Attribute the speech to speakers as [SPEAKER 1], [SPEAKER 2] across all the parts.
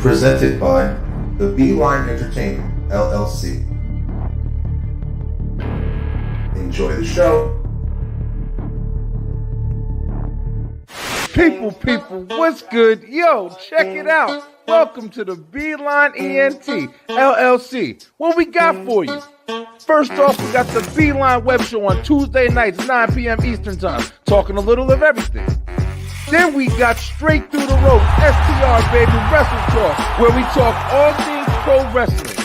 [SPEAKER 1] Presented by the Beeline Entertainment, LLC. Enjoy the show.
[SPEAKER 2] People, what's good? Yo, check it out. Welcome to the Beeline ENT, LLC. What we got for you? First off, we got the Beeline Web Show on Tuesday nights, 9 p.m. Eastern Time, talking a little of everything. Then we got Straight Through the Ropes, STR, baby, Wrestle Talk, where we talk all things pro wrestling.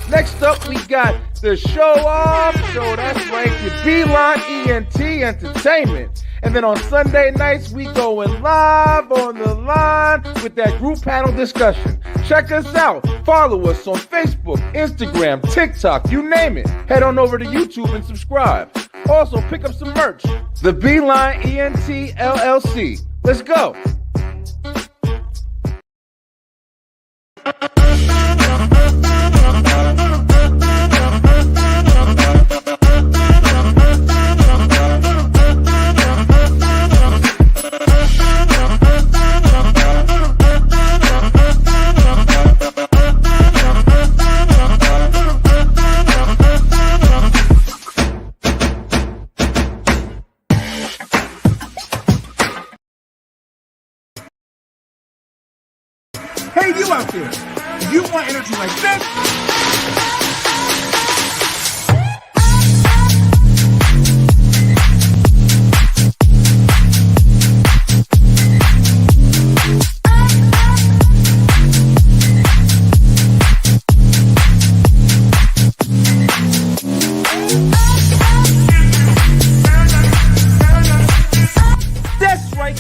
[SPEAKER 2] Next up, we got the Show Off Show, that's right, the Beeline ENT Entertainment. And then on Sunday nights, we going live on the line with that group panel discussion. Check us out. Follow us on Facebook, Instagram, TikTok, you name it. Head on over to YouTube and subscribe. Also, pick up some merch. The Beeline ENT LLC. Let's go.
[SPEAKER 3] Hey, you out there, if you want energy like this,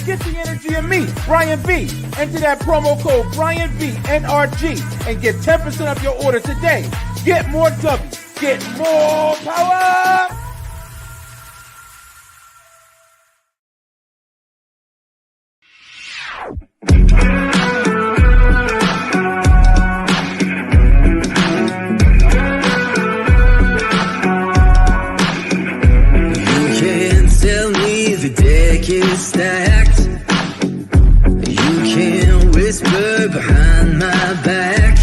[SPEAKER 2] get the energy of me, Brian B. Enter that promo code Brian B NRG and get 10% off your order today. Get more W, get more power.
[SPEAKER 4] You can't tell me the deck is stacked. You can't whisper behind my back.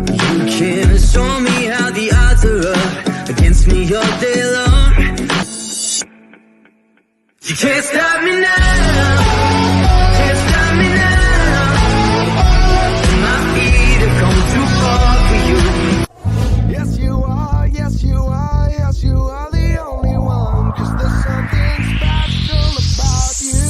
[SPEAKER 4] You can't show me how the odds are up against me all day long. You can't stop me now. Can't stop me now. My feet have come too far for you.
[SPEAKER 5] Yes, you are. Yes, you are. Yes, you are the only one. 'Cause there's something special about you.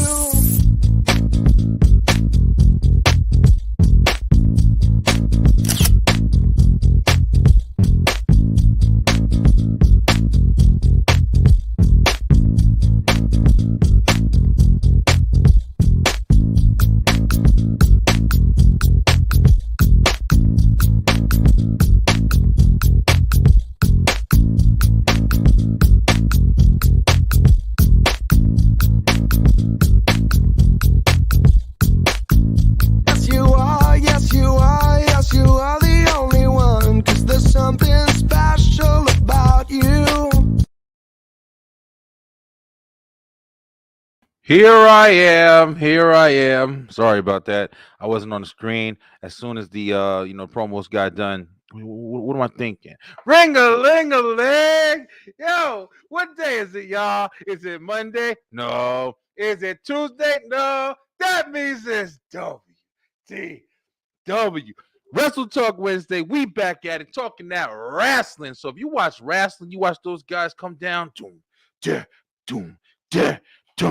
[SPEAKER 5] Yes, you are. Yes, you are. Yes, you are the only one. 'Cause there's something special about you.
[SPEAKER 2] Here I am. Sorry about that. I wasn't on the screen. As soon as the promos got done, what am I thinking? Ring-a-ling-a-ling. Yo, what day is it, y'all? Is it Monday? No. Is it Tuesday? No. That means it's WTW. Wrestle Talk Wednesday. We back at it talking that wrestling. So if you watch wrestling, you watch those guys come down. Doom, da, doom, da. The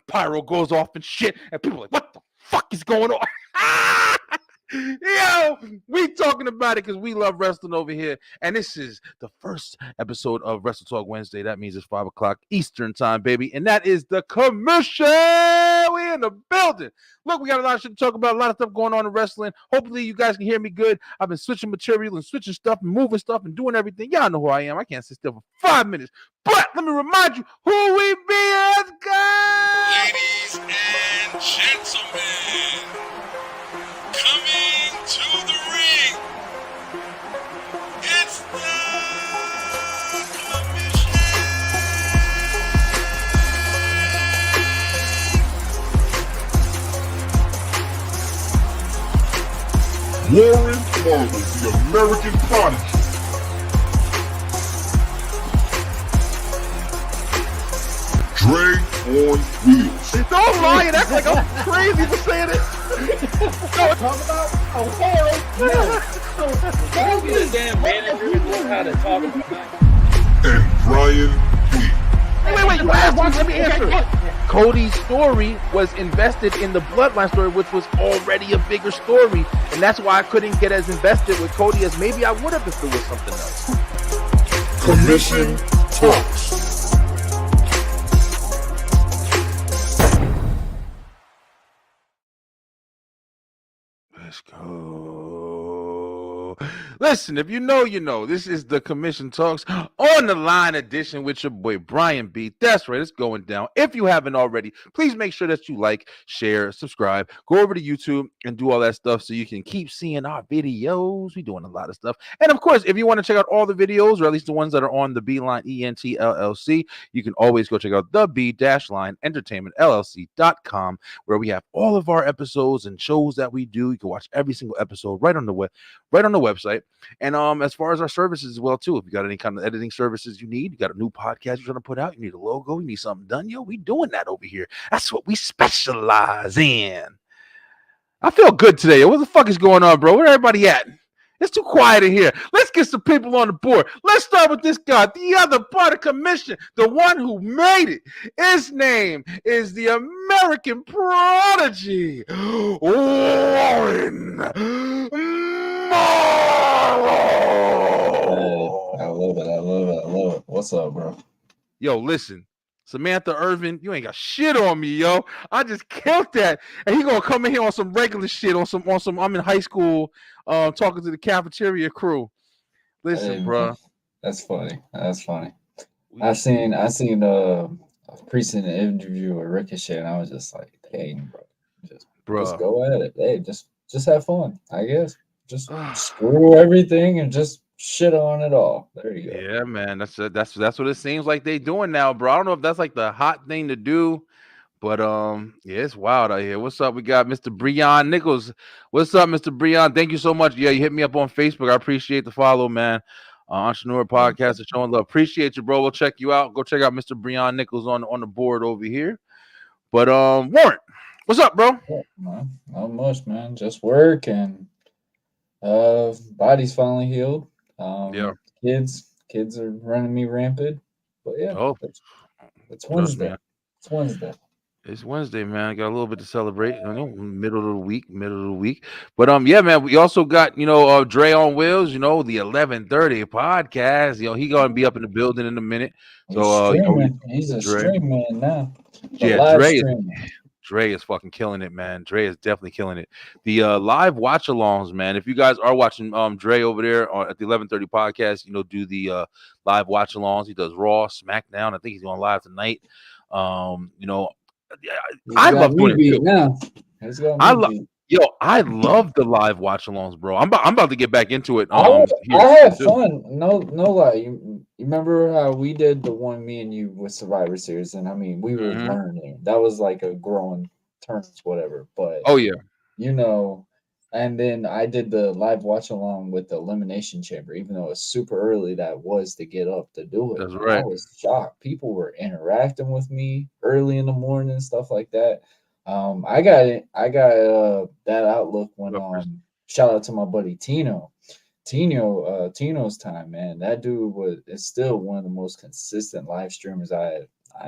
[SPEAKER 2] pyro goes off and shit, and people are like, what the fuck is going on? Yo, we talking about it because we love wrestling over here, and this is the first episode of Wrestle Talk Wednesday. That means it's 5 o'clock Eastern time, baby, and that is the commission. We in the building. Look, we got a lot of shit to talk about, a lot of stuff going on in wrestling. Hopefully you guys can hear me good. I've been switching material and switching stuff and moving stuff and doing everything. Y'all know who I am. I can't sit still for 5 minutes. But let me remind you who we be as guys.
[SPEAKER 6] Ladies and gentlemen, coming to the ring, it's the commission.
[SPEAKER 7] Warren Marvel, the American Prodigy. Dre on wheels.
[SPEAKER 2] Don't lie and act like I'm crazy for saying it.
[SPEAKER 8] Damn manager knows how to talk about
[SPEAKER 7] And Brian P.
[SPEAKER 2] Wait, let me answer. Cody's story was invested in the Bloodline story, which was already a bigger story, and that's why I couldn't get as invested with Cody as maybe I would have if it was something else.
[SPEAKER 7] Commission Talks.
[SPEAKER 2] Let's go. Listen, if you know, you know. This is the Commission Talks on the Line edition with your boy Brian B. That's right, it's going down. If you haven't already, please make sure that you like, share, subscribe, go over to YouTube and do all that stuff so you can keep seeing our videos. We're doing a lot of stuff. And of course, if you want to check out all the videos, or at least the ones that are on the Beeline ENT LLC, you can always go check out the B-Line Entertainment LLC.com, where we have all of our episodes and shows that we do. You can watch every single episode right on the website. And as far as our services as well too, if you got any kind of editing services you need, you got a new podcast you're trying to put out, you need a logo, you need something done, yo, we doing that over here. That's what we specialize in. I feel good today. What the fuck is going on, bro? Where everybody at? It's too quiet in here. Let's get some people on the board. Let's start with this guy, the other part of commission, the one who made it. His name is the American Prodigy, Warren Marvel.
[SPEAKER 9] I love it. What's up, bro?
[SPEAKER 2] Yo, listen. Samantha Irvin, you ain't got shit on me, yo. I just killed that. And he gonna come in here on some regular shit, on some I'm in high school talking to the cafeteria crew. Listen,
[SPEAKER 9] Hey,
[SPEAKER 2] bro.
[SPEAKER 9] That's funny. I seen Precinct interview with Ricochet, and I was just like, dang, bro. Just go at it. Hey, just have fun, I guess. Just screw everything and just shit on it all. There you go.
[SPEAKER 2] Yeah, man. That's what it seems like they doing now, bro. I don't know if that's like the hot thing to do, but yeah, it's wild out here. What's up? We got Mr. Breon Nichols. What's up, Mr. Breon? Thank you so much. Yeah, you hit me up on Facebook. I appreciate the follow, man. Entrepreneur Podcast is showing love. Appreciate you, bro. We'll check you out. Go check out Mr. Breon Nichols on the board over here. But Warren, what's up, bro?
[SPEAKER 9] Not much, man. Just work and body's finally healed.
[SPEAKER 2] Yeah.
[SPEAKER 9] Kids are running me rampant. But yeah, it's Wednesday. It's Wednesday.
[SPEAKER 2] It's Wednesday, man. I got a little bit to celebrate. Middle of the week. But yeah, man. We also got Dre on Wheels. The 11:30 podcast. He gonna be up in the building in a minute. So
[SPEAKER 9] he's a stream man now.
[SPEAKER 2] Yeah, Dre is fucking killing it, man. Dre is definitely killing it. The live watch alongs, man. If you guys are watching Dre over there at the 11:30 podcast, do the live watch alongs. He does Raw, SmackDown. I think he's going live tonight. I love doing it too. I love the live watch alongs, bro. I'm about to get back into it.
[SPEAKER 9] I had fun. No lie. You remember how we did the one, me and you, with Survivor Series, and I mean we were learning. That was like a growing terms, whatever. But and then I did the live watch along with the Elimination Chamber, even though it's super early. That was to get up to do it.
[SPEAKER 2] That's right.
[SPEAKER 9] I was shocked. People were interacting with me early in the morning and stuff like that. I got that outlook when shout out to my buddy Tino's time, man. That dude is still one of the most consistent live streamers I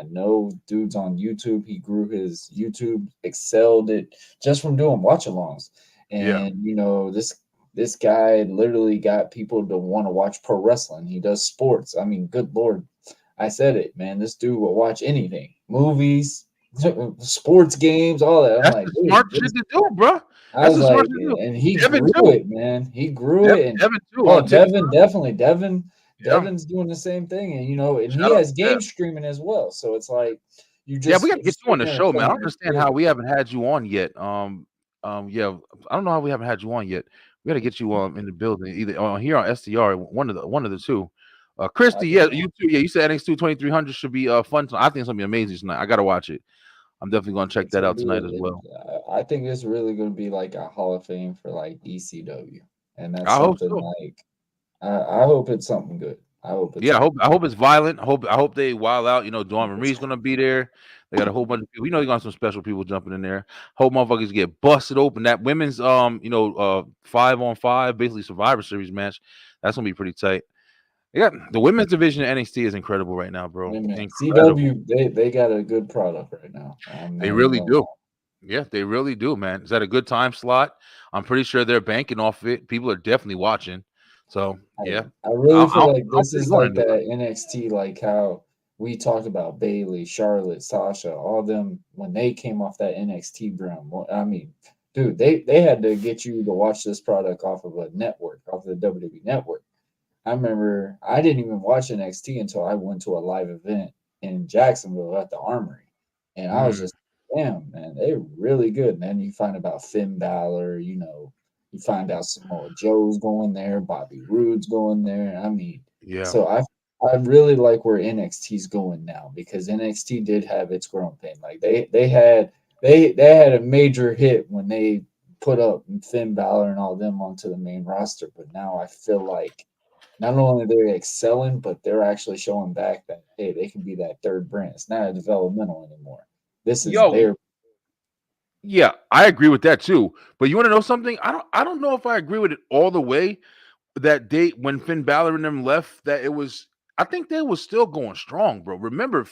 [SPEAKER 9] know. Dude's on YouTube. He grew his YouTube, excelled it just from doing watch alongs. And this guy literally got people to want to watch pro wrestling. He does sports. I mean, good Lord. I said it, man. This dude will watch anything. Movies, sports games, all that.
[SPEAKER 2] That's the smart shit to do, bro.
[SPEAKER 9] I was like, and he grew it, man. He grew it. And
[SPEAKER 2] Devin too.
[SPEAKER 9] Devin, definitely. Devin's doing the same thing, and and he has game streaming as well. So it's like we got to get you
[SPEAKER 2] on the show, man. I don't understand how we haven't had you on yet. I don't know how we haven't had you on yet. We got to get you in the building, either on here on STR, one of the two. Christy, you too. Yeah, you said NXT 2300 should be fun. I think it's gonna be amazing tonight. I gotta watch it. I'm definitely gonna check
[SPEAKER 9] It's
[SPEAKER 2] that
[SPEAKER 9] gonna
[SPEAKER 2] out
[SPEAKER 9] be
[SPEAKER 2] tonight as well.
[SPEAKER 9] I think it's really gonna be like a Hall of Fame for like ECW, and that's
[SPEAKER 2] I hope
[SPEAKER 9] something
[SPEAKER 2] so.
[SPEAKER 9] like I hope it's something good. I hope it's
[SPEAKER 2] Yeah,
[SPEAKER 9] something.
[SPEAKER 2] I hope it's violent. I hope they wild out. You know, Dawn Marie's gonna be there. They got a whole bunch of people. You know, you got some special people jumping in there. Hope motherfuckers get busted open. That women's 5-on-5, basically Survivor Series match. That's gonna be pretty tight. Yeah, the women's division of NXT is incredible right now, bro.
[SPEAKER 9] Women,
[SPEAKER 2] Incredible.
[SPEAKER 9] CW, they got a good product right now. I'm
[SPEAKER 2] They
[SPEAKER 9] not even
[SPEAKER 2] really
[SPEAKER 9] gonna
[SPEAKER 2] do.
[SPEAKER 9] lie.
[SPEAKER 2] Yeah, they really do, man. Is that a good time slot? I'm pretty sure they're banking off of it. People are definitely watching. So yeah,
[SPEAKER 9] I really feel like
[SPEAKER 2] I'll
[SPEAKER 9] this
[SPEAKER 2] be
[SPEAKER 9] is
[SPEAKER 2] going
[SPEAKER 9] like
[SPEAKER 2] into
[SPEAKER 9] that
[SPEAKER 2] it.
[SPEAKER 9] NXT, like how we talked about Bailey, Charlotte, Sasha, all them when they came off that NXT brand. I mean, dude, they had to get you to watch this product off of a network, off of the WWE network. I remember I didn't even watch NXT until I went to a live event in Jacksonville at the Armory, and I was
[SPEAKER 2] Mm,
[SPEAKER 9] just, damn, man, they're really good. And then you find about Finn Balor, you know, you find out Samoa Joe's going there, Bobby Roode's going there. I mean,
[SPEAKER 2] yeah.
[SPEAKER 9] so I really like where NXT's going now because NXT did have its growing pain. Like they had a major hit when they put up Finn Balor and all them onto the main roster, but now I feel like not only they're excelling, but they're actually showing back that hey, they can be that third brand. It's not a developmental anymore. This is
[SPEAKER 2] Yo,
[SPEAKER 9] their
[SPEAKER 2] yeah, I agree with that too. But you want to know something? I don't know if I agree with it all the way. That date when Finn Balor and them left, that it was. I think they was still going strong, bro. Remember,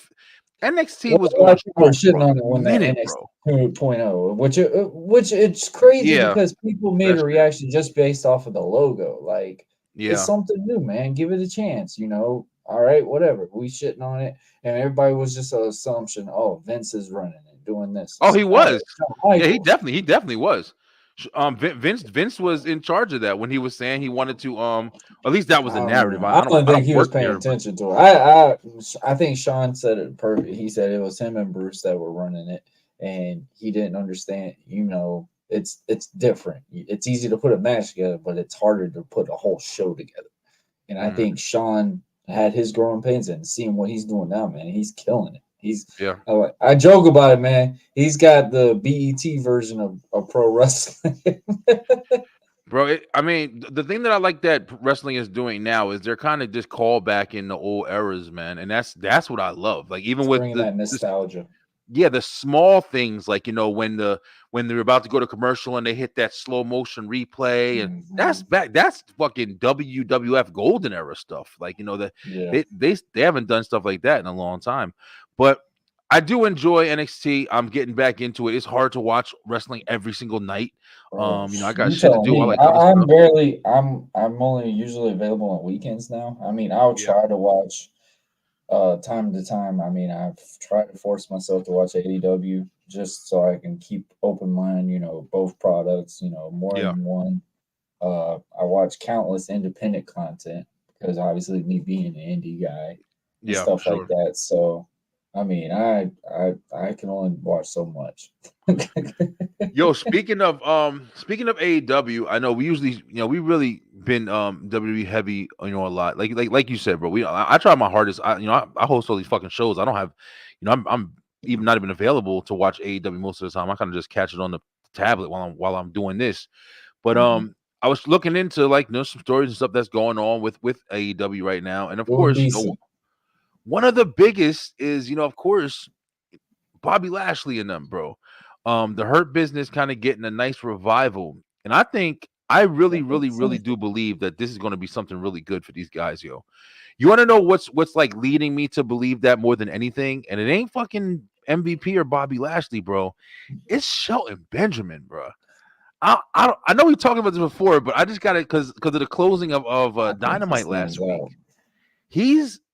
[SPEAKER 2] NXT
[SPEAKER 9] well,
[SPEAKER 2] was
[SPEAKER 9] a lot
[SPEAKER 2] going
[SPEAKER 9] of people are
[SPEAKER 2] strong for
[SPEAKER 9] shitting
[SPEAKER 2] a
[SPEAKER 9] on it when that
[SPEAKER 2] minute,
[SPEAKER 9] NXT
[SPEAKER 2] bro.
[SPEAKER 9] 2.0, which it's crazy
[SPEAKER 2] Yeah,
[SPEAKER 9] because people made
[SPEAKER 2] that's
[SPEAKER 9] a
[SPEAKER 2] true.
[SPEAKER 9] reaction just based off of the logo. Like it's
[SPEAKER 2] Yeah,
[SPEAKER 9] something new, man. Give it a chance, you know. All right, whatever. We shitting on it, and everybody was just an assumption. Oh, Vince is running it, doing this.
[SPEAKER 2] oh,
[SPEAKER 9] It's
[SPEAKER 2] he
[SPEAKER 9] like, no,
[SPEAKER 2] was.
[SPEAKER 9] it's Shawn
[SPEAKER 2] Yeah, he
[SPEAKER 9] Michaels.
[SPEAKER 2] definitely was. Vince was in charge of that when he was saying he wanted to. At least that was
[SPEAKER 9] I
[SPEAKER 2] the
[SPEAKER 9] don't
[SPEAKER 2] narrative.
[SPEAKER 9] know. I don't
[SPEAKER 2] I
[SPEAKER 9] think
[SPEAKER 2] don't
[SPEAKER 9] he was
[SPEAKER 2] work
[SPEAKER 9] paying
[SPEAKER 2] there, but
[SPEAKER 9] attention to it. I think Sean said it perfect. He said it was him and Bruce that were running it, and he didn't understand. You know, it's different. It's easy to put a match together, but it's harder to put a whole show together. And I
[SPEAKER 2] mm,
[SPEAKER 9] think Sean had his growing pains and seeing what he's doing now, man. He's killing it.
[SPEAKER 2] yeah.
[SPEAKER 9] I joke about it, man. He's got the BET version of pro wrestling.
[SPEAKER 2] Bro, I mean, the thing that I like that wrestling is doing now is they're kind of just call back in the old eras, man, and that's what I love. Like even
[SPEAKER 9] It's
[SPEAKER 2] with
[SPEAKER 9] bringing that nostalgia.
[SPEAKER 2] yeah, the small things, like when they're about to go to commercial and they hit that slow motion replay, and that's
[SPEAKER 9] Mhm.
[SPEAKER 2] back. That's fucking WWF golden era stuff. Like
[SPEAKER 9] Yeah.
[SPEAKER 2] they haven't done stuff like that in a long time, but. I do enjoy NXT. I'm getting back into it. It's hard to watch wrestling every single night.
[SPEAKER 9] Bro,
[SPEAKER 2] I got
[SPEAKER 9] you
[SPEAKER 2] shit to
[SPEAKER 9] telling
[SPEAKER 2] do. I
[SPEAKER 9] me
[SPEAKER 2] like other
[SPEAKER 9] I'm
[SPEAKER 2] stuff.
[SPEAKER 9] barely I'm only usually available on weekends now. I mean, I'll
[SPEAKER 2] Yeah.
[SPEAKER 9] try to watch time to time. I mean, I've tried to force myself to watch AEW just so I can keep open mind, you know, both products, you know, more
[SPEAKER 2] Yeah.
[SPEAKER 9] than one. I watch countless independent content because obviously me being an indie guy and
[SPEAKER 2] Yeah, for
[SPEAKER 9] stuff like
[SPEAKER 2] sure.
[SPEAKER 9] that. So I mean, I can only watch so much.
[SPEAKER 2] Yo, speaking of AEW, I know we usually, we really been WWE heavy, a lot. Like you said, bro. I try my hardest. I host all these fucking shows. I don't have, I'm even not even available to watch AEW most of the time. I kind of just catch it on the tablet while I'm doing this. But
[SPEAKER 9] Mhm.
[SPEAKER 2] I was looking into some stories and stuff that's going on with AEW right now, and of
[SPEAKER 9] It would
[SPEAKER 2] course,
[SPEAKER 9] be some.
[SPEAKER 2] one of the biggest is, of course, Bobby Lashley and them, bro. The Hurt Business kind of getting a nice revival, and I really, really, really do believe that this is going to be something really good for these guys, yo. You want to know what's like leading me to believe that more than anything, and it ain't fucking MVP or Bobby Lashley, bro. It's Shelton Benjamin, bro. I know we talked about this before, but I just got it because of the closing of
[SPEAKER 9] I think he
[SPEAKER 2] Dynamite
[SPEAKER 9] stands
[SPEAKER 2] last week.
[SPEAKER 9] out.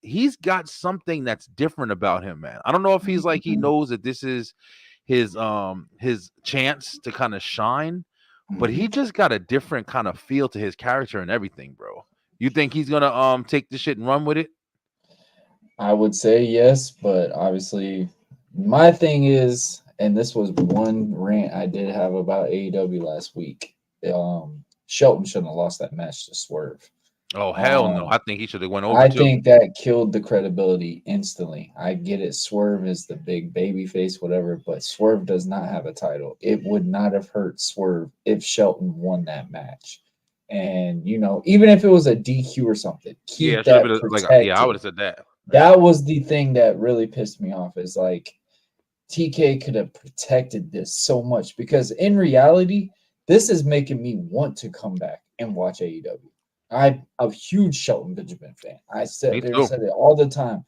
[SPEAKER 2] He's got something that's different about him, man. I don't know if he's like he
[SPEAKER 9] Mhm.
[SPEAKER 2] knows that this is his chance to kind of shine, but he
[SPEAKER 9] Mhm.
[SPEAKER 2] just got a different kind of feel to his character and everything, bro. You think he's gonna take the shit and run with it?
[SPEAKER 9] I would say yes, but obviously, my thing is, and this was one rant I did have about AEW last week. Shelton shouldn't have lost that match to Swerve.
[SPEAKER 2] Oh hell no!
[SPEAKER 9] Um,
[SPEAKER 2] I think he should have went over
[SPEAKER 9] I
[SPEAKER 2] too.
[SPEAKER 9] think that killed the credibility instantly. I get it. Swerve is the big baby face, whatever, but Swerve does not have a title. It would not have hurt Swerve if Shelton won that match. And even if it was a DQ or something,
[SPEAKER 2] Yeah,
[SPEAKER 9] keep
[SPEAKER 2] it should have
[SPEAKER 9] that
[SPEAKER 2] been like I would
[SPEAKER 9] protected.
[SPEAKER 2] have said that.
[SPEAKER 9] That was the thing that really pissed me off. Is like TK could have protected this so much because in reality, this is making me want to come back and watch AEW. I'm a huge Shelton Benjamin fan. I
[SPEAKER 2] Me
[SPEAKER 9] said
[SPEAKER 2] too.
[SPEAKER 9] it all the time.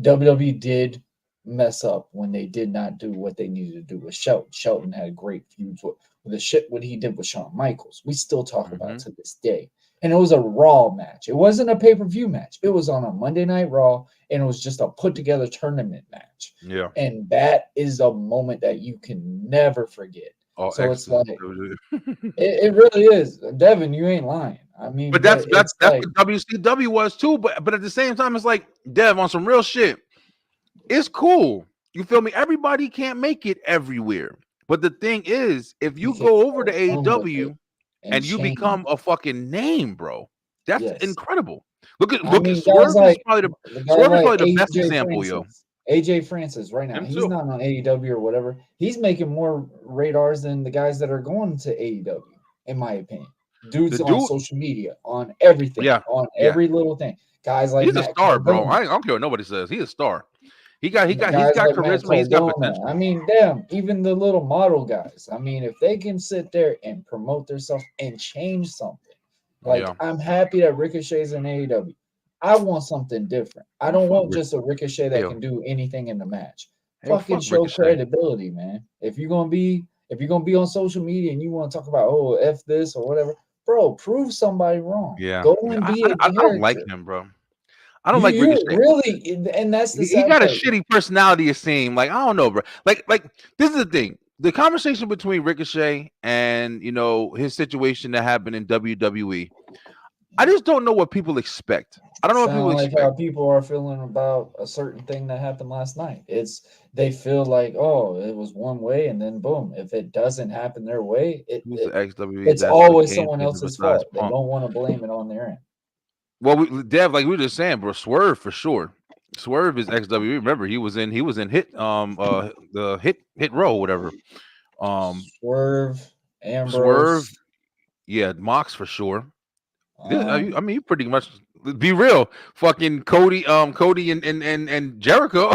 [SPEAKER 9] WWE did mess up when they did not do what they needed to do with Shelton. Shelton had great feuds with the shit what he did with Shawn Michaels. We still talk about to this day. And it was a Raw match. It wasn't a pay-per-view match. It was on a Monday Night Raw, and it was just a put-together tournament match.
[SPEAKER 2] Yeah.
[SPEAKER 9] And that is a moment that you can never forget.
[SPEAKER 2] Oh,
[SPEAKER 9] So it's
[SPEAKER 2] excellent.
[SPEAKER 9] like it really is. Devin, you ain't lying. I mean,
[SPEAKER 2] But that's
[SPEAKER 9] it's like,
[SPEAKER 2] what WCW was too. But at the same time, it's like Dev on some real shit. It's cool. You feel me? Everybody can't make it everywhere. But the thing is, if you go over to AEW and you
[SPEAKER 9] change.
[SPEAKER 2] become a fucking name, bro, that's
[SPEAKER 9] Yes.
[SPEAKER 2] incredible. Look at
[SPEAKER 9] guys
[SPEAKER 2] Swerve
[SPEAKER 9] like-
[SPEAKER 2] is probably
[SPEAKER 9] guy
[SPEAKER 2] Swerve is probably
[SPEAKER 9] like
[SPEAKER 2] the best
[SPEAKER 9] AJ
[SPEAKER 2] example,
[SPEAKER 9] Francis. AJ Francis right now.
[SPEAKER 2] Him
[SPEAKER 9] He's
[SPEAKER 2] too.
[SPEAKER 9] not on AEW or whatever. He's making more radars than the guys that are going to AEW, in my opinion. Dude's on social media, on everything, on every little thing. Guys like
[SPEAKER 2] he's
[SPEAKER 9] Matt
[SPEAKER 2] a star, bro.
[SPEAKER 9] Cardona.
[SPEAKER 2] I don't care what nobody says. He's a star. He's got
[SPEAKER 9] Guys
[SPEAKER 2] charisma.
[SPEAKER 9] Matt
[SPEAKER 2] He's got
[SPEAKER 9] Cardona.
[SPEAKER 2] potential.
[SPEAKER 9] I mean, damn, even the little model guys. I mean, if they can sit there and promote themselves and change something, like I'm happy that Ricochet's in AEW. I want something different. I don't want just a Ricochet that can do anything in the match. Fucking show credibility, man. If you're gonna be on social media and you want to talk about F this or whatever, bro, prove somebody wrong.
[SPEAKER 2] Yeah,
[SPEAKER 9] Go and be a character.
[SPEAKER 2] I don't like him, bro. I don't like Ricochet.
[SPEAKER 9] Really, and that's the
[SPEAKER 2] he got a shitty personality. It seems like I don't know, bro. Like this is the thing. The conversation between Ricochet and his situation that happened in WWE. I just don't know what people expect. I don't know what people expect.
[SPEAKER 9] How people are feeling about a certain thing that happened last night. They feel like, oh, it was one way, and then boom. If it doesn't happen their way, it's always someone else's fault. They don't want to blame it on their end.
[SPEAKER 2] Well, Dev, like we were just saying, bro, Swerve for sure. Swerve is XWE. Remember, he was in Hit the Hit Row, whatever.
[SPEAKER 9] Swerve, Ambrose.
[SPEAKER 2] Swerve, yeah, Mox for sure. I mean, you pretty much be real. Fucking Cody and Jericho.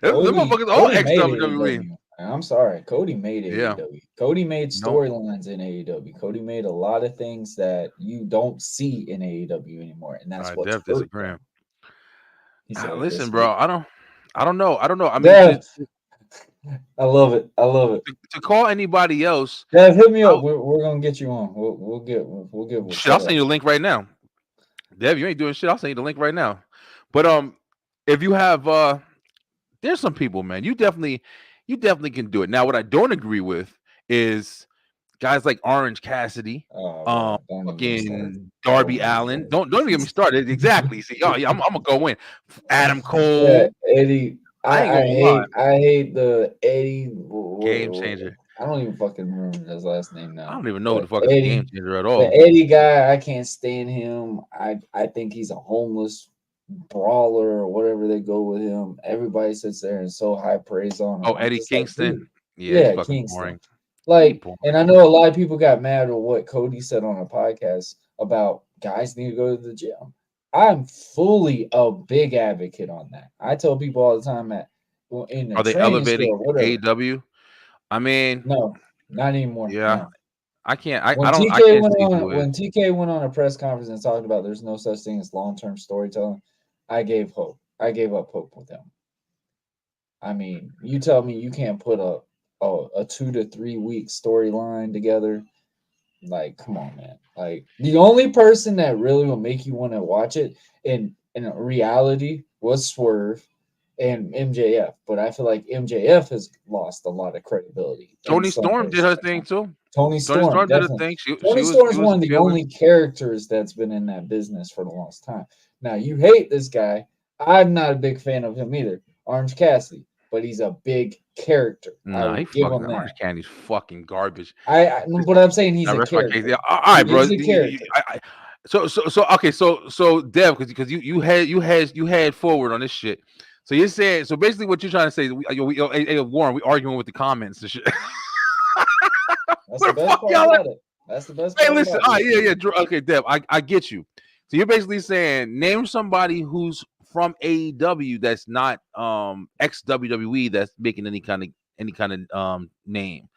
[SPEAKER 2] Them motherfuckers all ex-WWE.
[SPEAKER 9] I'm sorry, Cody made AEW. Yeah. Cody made storylines in AEW. Cody made a lot of things that you don't see in AEW anymore, and that's what.
[SPEAKER 2] Disagree. Listen, bro, I don't know. I mean,
[SPEAKER 9] Dev, I love it.
[SPEAKER 2] To call anybody else.
[SPEAKER 9] Dev, hit me up. We're gonna get you on. We'll get.
[SPEAKER 2] Shit, I'll send you the link right now. Dev, you ain't doing shit. I'll send you the link right now. But if you have there's some people, man. You definitely can do it. Now, what I don't agree with is guys like Orange Cassidy, fucking Darby Allin. Don't even get me started. Exactly. See, I'm gonna go in. Adam Cole,
[SPEAKER 9] yeah, Eddie. I hate the Eddie
[SPEAKER 2] Game Changer.
[SPEAKER 9] I don't even fucking remember his last name now.
[SPEAKER 2] I don't even know the fucking Game Changer at all.
[SPEAKER 9] The Eddie guy, I can't stand him. I think he's a homeless brawler or whatever they go with him. Everybody sits there and so high praise on him.
[SPEAKER 2] Oh, Eddie Kingston.
[SPEAKER 9] Like,
[SPEAKER 2] yeah, fucking boring.
[SPEAKER 9] Like, and I know a lot of people got mad at what Cody said on a podcast about guys need to go to the gym. I'm fully a big advocate on that. I tell people all the time that
[SPEAKER 2] are they elevating AEW? I mean,
[SPEAKER 9] no, not anymore.
[SPEAKER 2] Yeah,
[SPEAKER 9] no.
[SPEAKER 2] I can't.
[SPEAKER 9] When TK went on a press conference and talked about there's no such thing as long-term storytelling, I gave hope. I gave up hope with them. I mean, you tell me you can't put a 2 to 3 week storyline together. Like, come on, man. Like, the only person that really will make you want to watch it in reality was Swerve and MJF. But I feel like MJF has lost a lot of credibility.
[SPEAKER 2] Tony Storm did her thing too.
[SPEAKER 9] Tony Storm did her thing. Tony Storm is one of the only characters that's been in that business for the longest time. Now, you hate this guy. I'm not a big fan of him either. Orange Cassidy. But he's a big character.
[SPEAKER 2] Nah, Orange Candy's fucking garbage.
[SPEAKER 9] But I'm saying he's a character.
[SPEAKER 2] All right, bro. So okay, so Dev, because you had forward on this shit. So you're saying, so basically what you're trying to say is hey, Warren, we arguing with the comments and shit.
[SPEAKER 9] That's
[SPEAKER 2] Where
[SPEAKER 9] the
[SPEAKER 2] the
[SPEAKER 9] best
[SPEAKER 2] fuck
[SPEAKER 9] part
[SPEAKER 2] y'all at?
[SPEAKER 9] about it. That's the best
[SPEAKER 2] Hey,
[SPEAKER 9] part
[SPEAKER 2] listen,
[SPEAKER 9] about
[SPEAKER 2] all right,
[SPEAKER 9] it.
[SPEAKER 2] yeah, okay, Dev, I get you. So you're basically saying name somebody who's from AEW that's not ex WWE that's making any kind of name.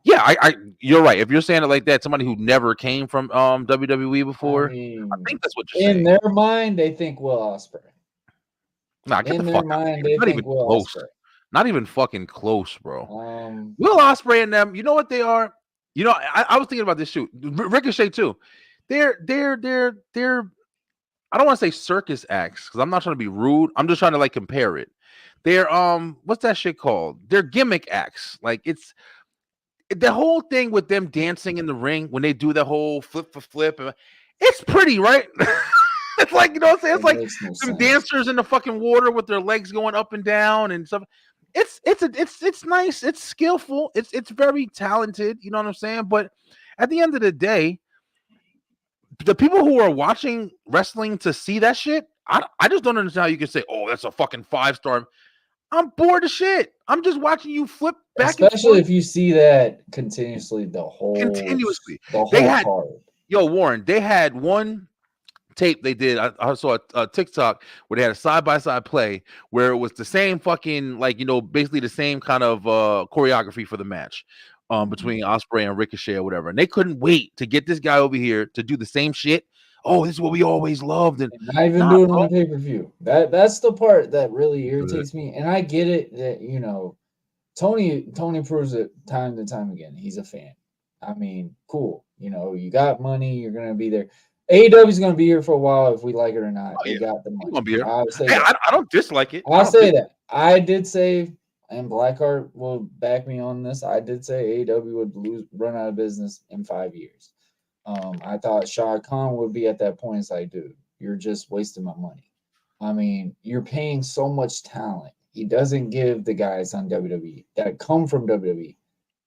[SPEAKER 2] Yeah, I you're right. If you're saying it like that, somebody who never came from WWE before, I
[SPEAKER 9] mean,
[SPEAKER 2] think that's what you're
[SPEAKER 9] in
[SPEAKER 2] saying.
[SPEAKER 9] their mind, they think Will Ospreay.
[SPEAKER 2] Nah, get
[SPEAKER 9] In
[SPEAKER 2] the
[SPEAKER 9] their
[SPEAKER 2] fuck out of
[SPEAKER 9] mind,
[SPEAKER 2] here.
[SPEAKER 9] they
[SPEAKER 2] Not even
[SPEAKER 9] think Will
[SPEAKER 2] close.
[SPEAKER 9] Ospreay.
[SPEAKER 2] Not even fucking close, bro.
[SPEAKER 9] Um,
[SPEAKER 2] Will Ospreay and them, you know what they are? You know, I was thinking about this shoot. Ricochet too. They're I don't want to say circus acts because I'm not trying to be rude. I'm just trying to like compare it. They're what's that shit called? They're gimmick acts. Like it's the whole thing with them dancing in the ring when they do the whole flip for flip. It's pretty, right? It's like, you know what I'm saying? It's
[SPEAKER 9] it
[SPEAKER 2] like
[SPEAKER 9] makes no
[SPEAKER 2] some
[SPEAKER 9] sense.
[SPEAKER 2] dancers in the fucking water with their legs going up and down and stuff. It's nice. It's skillful. It's very talented. You know what I'm saying? But at the end of the day, the people who are watching wrestling to see that shit, I just don't understand how you can say, "Oh, that's a fucking 5-star." I'm bored of shit. I'm just watching you flip back and
[SPEAKER 9] Especially
[SPEAKER 2] forth
[SPEAKER 9] if you see that continuously the whole
[SPEAKER 2] continuously.
[SPEAKER 9] the whole
[SPEAKER 2] They had
[SPEAKER 9] card.
[SPEAKER 2] Yo, Warren, they had one tape they did. I saw a TikTok where they had a side-by-side play where it was the same fucking, like, you know, basically the same kind of choreography for the match between Ospreay and Ricochet or whatever. And they couldn't wait to get this guy over here to do the same shit. Oh, this is what we always loved. And
[SPEAKER 9] Not even
[SPEAKER 2] nah,
[SPEAKER 9] do it on
[SPEAKER 2] bro.
[SPEAKER 9] a pay-per-view. That's the part that really irritates me. And I get it that, you know, Tony proves it time to time again. He's a fan. I mean, cool. You know, you got money, you're gonna be there. AEW is gonna be here for a while if we like it or not. They got the
[SPEAKER 2] He's
[SPEAKER 9] money.
[SPEAKER 2] gonna be here.
[SPEAKER 9] I'll say
[SPEAKER 2] Hey,
[SPEAKER 9] that.
[SPEAKER 2] I don't dislike it.
[SPEAKER 9] I'll say that. I did say, and Blackheart will back me on this. I did say AEW would run out of business in 5 years. I thought Shah Khan would be at that point. It's like, dude, you're just wasting my money. I mean, you're paying so much talent. He doesn't give the guys on WWE that come from WWE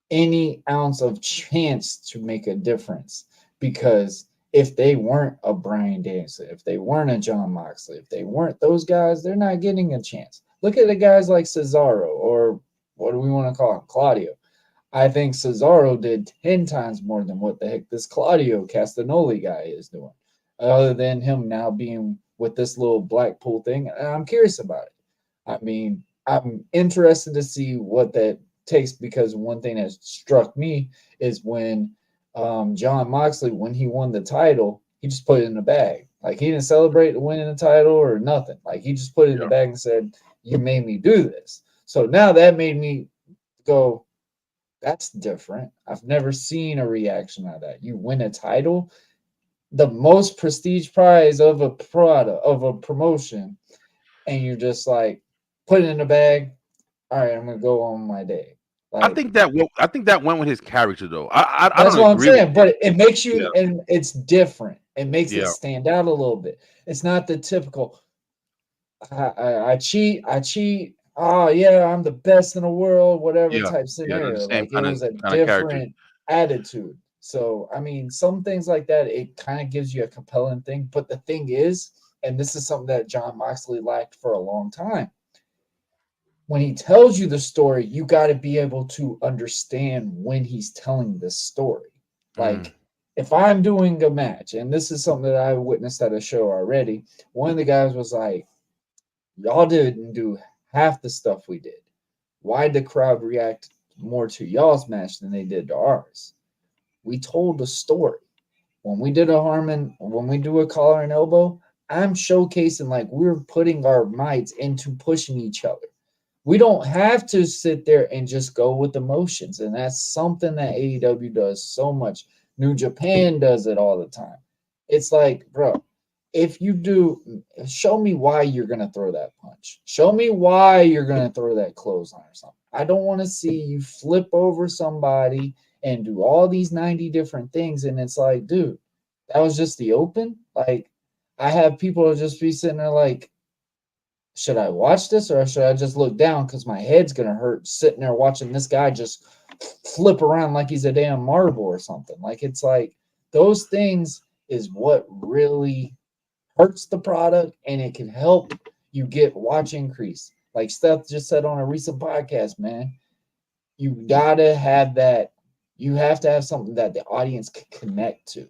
[SPEAKER 9] any ounce of chance to make a difference, because if they weren't a Bryan Danielson, if they weren't a John Moxley, if they weren't those guys, they're not getting a chance. Look at the guys like Cesaro, or what do we want to call him, Claudio. I think Cesaro did 10 times more than what the heck this Claudio Castagnoli guy is doing, other than him now being with this little Blackpool thing. And I'm curious about it. I mean, I'm interested to see what that takes, because one thing that struck me is when John Moxley, when he won the title, he just put it in the bag. Like, he didn't celebrate winning the title or nothing. Like, he just put it in the bag and said, "You made me do this." So now that made me go, that's different. I've never seen a reaction out of that. You win a title, the most prestige prize of a product, of a promotion, and you're just like, put it in the bag. All right, I'm gonna go on my day. Like,
[SPEAKER 2] I think that went with his character though. I
[SPEAKER 9] that's
[SPEAKER 2] don't
[SPEAKER 9] what I'm
[SPEAKER 2] agree with
[SPEAKER 9] saying, but it makes you,
[SPEAKER 2] Yeah.
[SPEAKER 9] and it's different. It makes it
[SPEAKER 2] Yeah.
[SPEAKER 9] stand out a little bit. It's not the typical, I cheat. Oh yeah, I'm the best in the world, whatever
[SPEAKER 2] Yeah.
[SPEAKER 9] type
[SPEAKER 2] Yeah,
[SPEAKER 9] scenario.
[SPEAKER 2] the same
[SPEAKER 9] Like, it was a
[SPEAKER 2] kinda character.
[SPEAKER 9] different attitude. So I mean, some things like that, it kind of gives you a compelling thing. But the thing is, and this is something that John Moxley lacked for a long time, when he tells you the story, you got to be able to understand when he's telling this story. Like, if I'm doing a match, and this is something that I witnessed at a show already, one of the guys was like, "Y'all didn't do half the stuff we did. Why'd the crowd react more to y'all's match than they did to ours? We told a story. When we did when we do a collar and elbow, I'm showcasing like we're putting our mights into pushing each other. We don't have to sit there and just go with emotions." And that's something that AEW does so much. New Japan does it all the time. It's like, bro, if you do, show me why you're going to throw that punch. Show me why you're going to throw that clothesline or something. I don't want to see you flip over somebody and do all these 90 different things. And it's like, dude, that was just the open. Like, I have people just be sitting there like, should I watch this or should I just look down because my head's going to hurt sitting there watching this guy just flip around like he's a damn marble or something? Like, it's like those things is what really hurts the product, and it can help you get watch increase. Like Steph just said on a recent podcast, man, you gotta have that. You have to have something that the audience can connect to,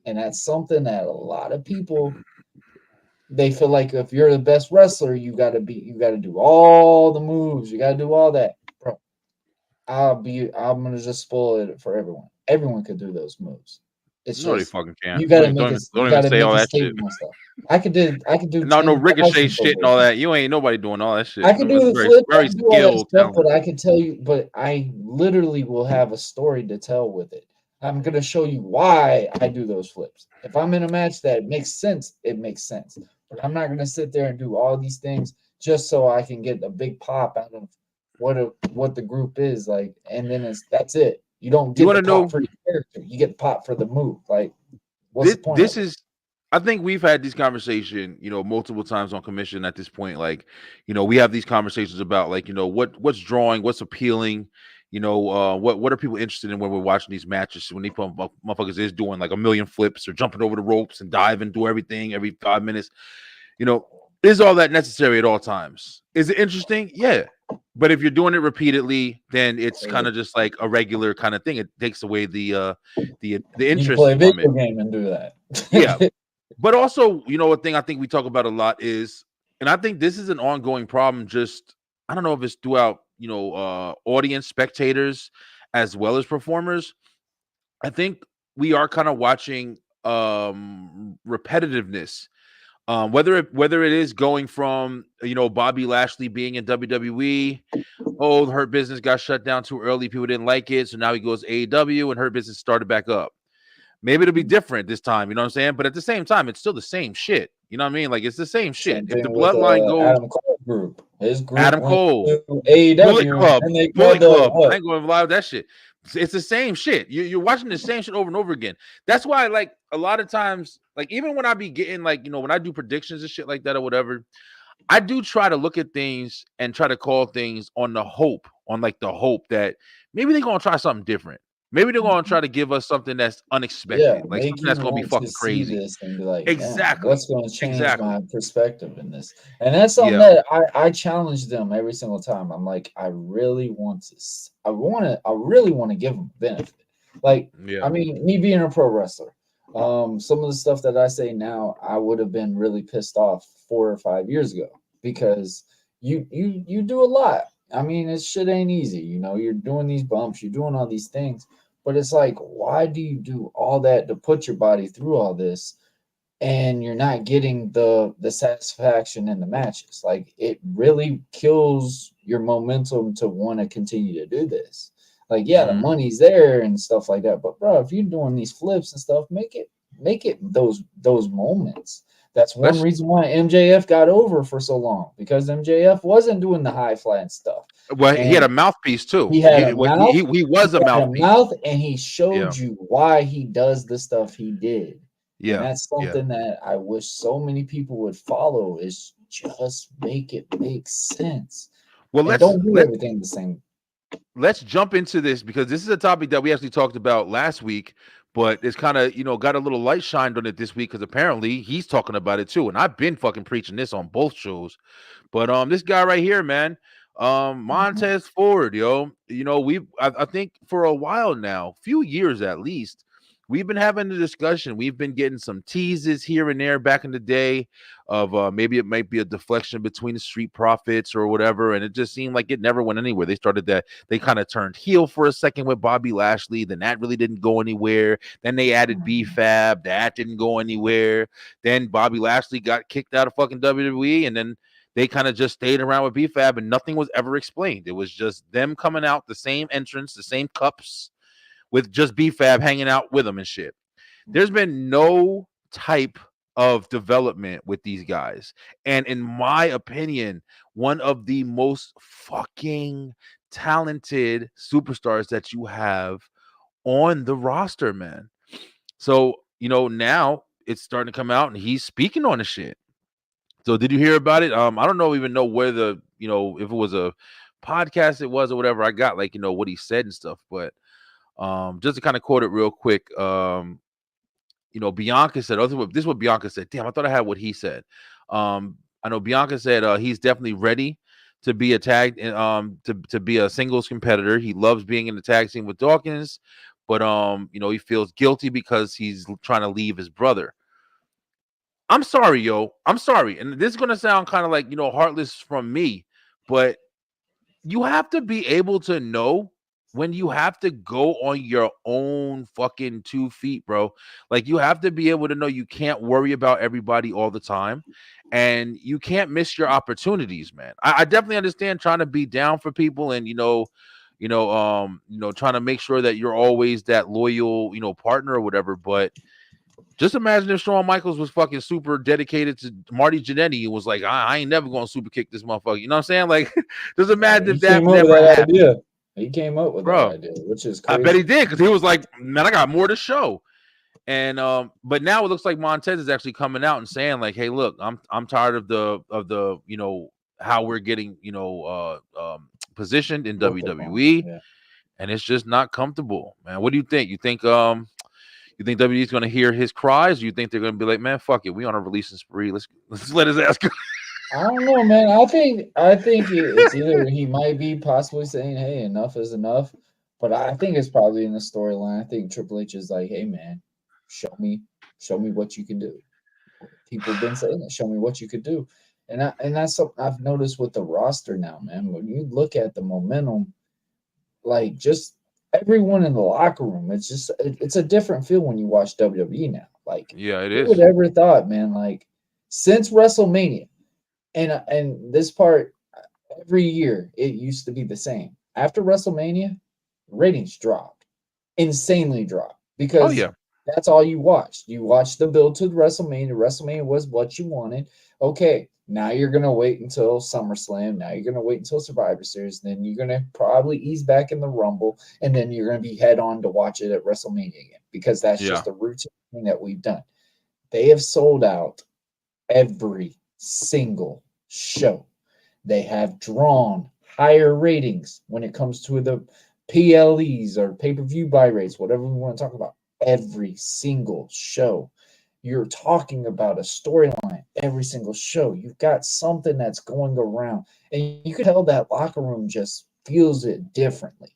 [SPEAKER 9] and that's something that a lot of people, they feel like if you're the best wrestler, you gotta do all the moves, you gotta do all that, bro. I'm gonna just spoil it for everyone. Everyone could do those moves. It's
[SPEAKER 2] No, they
[SPEAKER 9] just
[SPEAKER 2] fucking can't.
[SPEAKER 9] you gotta
[SPEAKER 2] Don't
[SPEAKER 9] make it.
[SPEAKER 2] don't
[SPEAKER 9] You
[SPEAKER 2] even
[SPEAKER 9] gotta
[SPEAKER 2] say
[SPEAKER 9] make
[SPEAKER 2] all
[SPEAKER 9] a
[SPEAKER 2] that shit.
[SPEAKER 9] statement on stuff. I could do
[SPEAKER 2] No
[SPEAKER 9] 10,000
[SPEAKER 2] ricochet shit and all
[SPEAKER 9] moves.
[SPEAKER 2] that. You ain't nobody doing all that shit.
[SPEAKER 9] I can do
[SPEAKER 2] It's
[SPEAKER 9] the
[SPEAKER 2] very,
[SPEAKER 9] flip, I
[SPEAKER 2] very
[SPEAKER 9] can do all that
[SPEAKER 2] skilled.
[SPEAKER 9] stuff,
[SPEAKER 2] Talent.
[SPEAKER 9] but I can tell you, but I literally will have a story to tell with it. I'm gonna show you why I do those flips. If I'm in a match that makes sense, it makes sense. But I'm not gonna sit there and do all these things just so I can get a big pop out of what the group is like, and then that's it. You don't get
[SPEAKER 2] You want
[SPEAKER 9] the
[SPEAKER 2] to
[SPEAKER 9] pop
[SPEAKER 2] know?
[SPEAKER 9] for the character. You get the pop for the move. Like, what's
[SPEAKER 2] This,
[SPEAKER 9] the point?
[SPEAKER 2] this
[SPEAKER 9] of it?
[SPEAKER 2] is. I think we've had this conversation, multiple times on commission at this point. Like, we have these conversations about like, what's drawing, what's appealing, what are people interested in when we're watching these matches? When they put motherfuckers is doing like a million flips or jumping over the ropes and diving, do everything every 5 minutes. Is all that necessary at all times? Is it interesting? Yeah. But if you're doing it repeatedly, then it's kind of just like a regular kind of thing. It takes away the
[SPEAKER 9] You can
[SPEAKER 2] interest
[SPEAKER 9] play a
[SPEAKER 2] from it.
[SPEAKER 9] video game and do that.
[SPEAKER 2] Yeah. But also, a thing I think we talk about a lot is, and I think this is an ongoing problem, just, I don't know if it's throughout, audience, spectators, as well as performers. I think we are kind of watching repetitiveness. Whether it is going from, Bobby Lashley being in WWE, Hurt Business got shut down too early, people didn't like it, so now he goes AEW and Hurt Business started back up. Maybe it'll be different this time, you know what I'm saying? But at the same time, it's still the same shit. You know what I mean? Like, it's the same shit.
[SPEAKER 9] Same
[SPEAKER 2] If the
[SPEAKER 9] thing with,
[SPEAKER 2] bloodline goes,
[SPEAKER 9] Adam Cole group, his group
[SPEAKER 2] Adam
[SPEAKER 9] went
[SPEAKER 2] Cole,
[SPEAKER 9] to AEW,
[SPEAKER 2] Bullet Club,
[SPEAKER 9] and they
[SPEAKER 2] Bullet
[SPEAKER 9] called
[SPEAKER 2] Club, I
[SPEAKER 9] what?
[SPEAKER 2] ain't going to lie with that shit. It's the same shit. You're watching the same shit over and over again. That's why, like, a lot of times, like, even when I be getting, like, when I do predictions and shit like that or whatever, I do try to look at things and try to call things on the hope that maybe they're going to try something different. Maybe they're going to try to give us something that's unexpected,
[SPEAKER 9] Yeah,
[SPEAKER 2] like
[SPEAKER 9] make
[SPEAKER 2] something
[SPEAKER 9] you
[SPEAKER 2] that's going to be
[SPEAKER 9] want
[SPEAKER 2] fucking
[SPEAKER 9] to see
[SPEAKER 2] crazy.
[SPEAKER 9] this and be like,
[SPEAKER 2] Exactly.
[SPEAKER 9] what's going to change
[SPEAKER 2] Exactly.
[SPEAKER 9] my perspective in this? And that's something
[SPEAKER 2] Yeah.
[SPEAKER 9] that I challenge them every single time. I'm like, I really want to give them benefit. Like,
[SPEAKER 2] Yeah.
[SPEAKER 9] I mean, me being a pro wrestler, some of the stuff that I say now, I would have been really pissed off 4 or 5 years ago, because you do a lot. I mean, this shit ain't easy. You're doing these bumps, you're doing all these things. But it's like, why do you do all that to put your body through all this, and you're not getting the satisfaction in the matches? Like, it really kills your momentum to want to continue to do this. Like, yeah, the money's there and stuff like that, but bro, if you're doing these flips and stuff, make it those moments. That's one reason why MJF got over for so long, because MJF wasn't doing the high flying stuff.
[SPEAKER 2] Well, he had a mouthpiece too.
[SPEAKER 9] He had a mouth.
[SPEAKER 2] He was a mouthpiece.
[SPEAKER 9] And he showed you why he does the stuff he did.
[SPEAKER 2] Yeah,
[SPEAKER 9] and that's something that I wish so many people would follow. Is just make it make sense.
[SPEAKER 2] Well,
[SPEAKER 9] and don't do everything the same.
[SPEAKER 2] Let's jump into this, because this is a topic that we actually talked about last week, but it's kind of, got a little light shined on it this week, because apparently he's talking about it too. And I've been fucking preaching this on both shows. But this guy right here, man, Montez Ford, yo, I think for a while now, few years at least, we've been having a discussion. We've been getting some teases here and there back in the day of maybe it might be a deflection between the Street Profits or whatever. And it just seemed like it never went anywhere. They kind of turned heel for a second with Bobby Lashley. Then that really didn't go anywhere. Then they added B-Fab. That didn't go anywhere. Then Bobby Lashley got kicked out of fucking WWE. And then they kind of just stayed around with B-Fab and nothing was ever explained. It was just them coming out, the same entrance, the same cups, with just B-Fab hanging out with them and shit. There's been no type of development with these guys. And in my opinion, one of the most fucking talented superstars that you have on the roster, man. So, now it's starting to come out and he's speaking on the shit. So did you hear about it? I don't even know where if it was a podcast it was or whatever. I got what he said and stuff, but just to kind of quote it real quick. Bianca said, this is what Bianca said. Damn, I thought I had what he said. I know Bianca said he's definitely ready to be a tag, to be a singles competitor. He loves being in the tag scene with Dawkins, but he feels guilty because he's trying to leave his brother. I'm sorry, yo. I'm sorry. And this is going to sound kind of like, heartless from me, but you have to be able to know when you have to go on your own fucking 2 feet, bro. Like, you have to be able to know you can't worry about everybody all the time, and you can't miss your opportunities, man. I definitely understand trying to be down for people and, trying to make sure that you're always that loyal, partner or whatever, but just imagine if Shawn Michaels was fucking super dedicated to Marty Jannetty and was like, I ain't never going to super kick this motherfucker. You know what I'm saying? Like, just imagine if that never happened.
[SPEAKER 9] Idea. He came up with that idea, which is crazy.
[SPEAKER 2] I bet he did, because he was like, man, I got more to show. And but now it looks like Montez is actually coming out and saying, like, hey, look, I'm tired of the how we're getting positioned in WWE, and it's just not comfortable, man. What do you think? You think WWE's going to hear his cries? Or you think they're going to be like, man, fuck it, we on a releasing spree. Let's let his ass go.
[SPEAKER 9] I don't know, man. I think it's either he might be possibly saying, hey, enough is enough. But I think it's probably in the storyline. I think Triple H is like, hey, man, show me what you can do. People have been saying that, show me what you could do. And that's something I've noticed with the roster now, man. When you look at the momentum, like, just everyone in the locker room, it's a different feel when you watch WWE now. Like,
[SPEAKER 2] yeah, it is.
[SPEAKER 9] Who would ever thought, man? Like, since WrestleMania, and this part, every year it used to be the same. After WrestleMania, ratings dropped, insanely dropped, because that's all you watched. You watched the build to WrestleMania. WrestleMania was what you wanted. Okay, now you're gonna wait until SummerSlam. Now you're gonna wait until Survivor Series. Then you're gonna probably ease back in the Rumble, and then you're gonna be head on to watch it at WrestleMania again, because that's just a routine thing that we've done. They have sold out every single show. They have drawn higher ratings when it comes to the PLEs or pay-per-view buy rates, whatever we want to talk about. Every single show. You're talking about a storyline every single show. You've got something that's going around, and you could tell that locker room just feels it differently.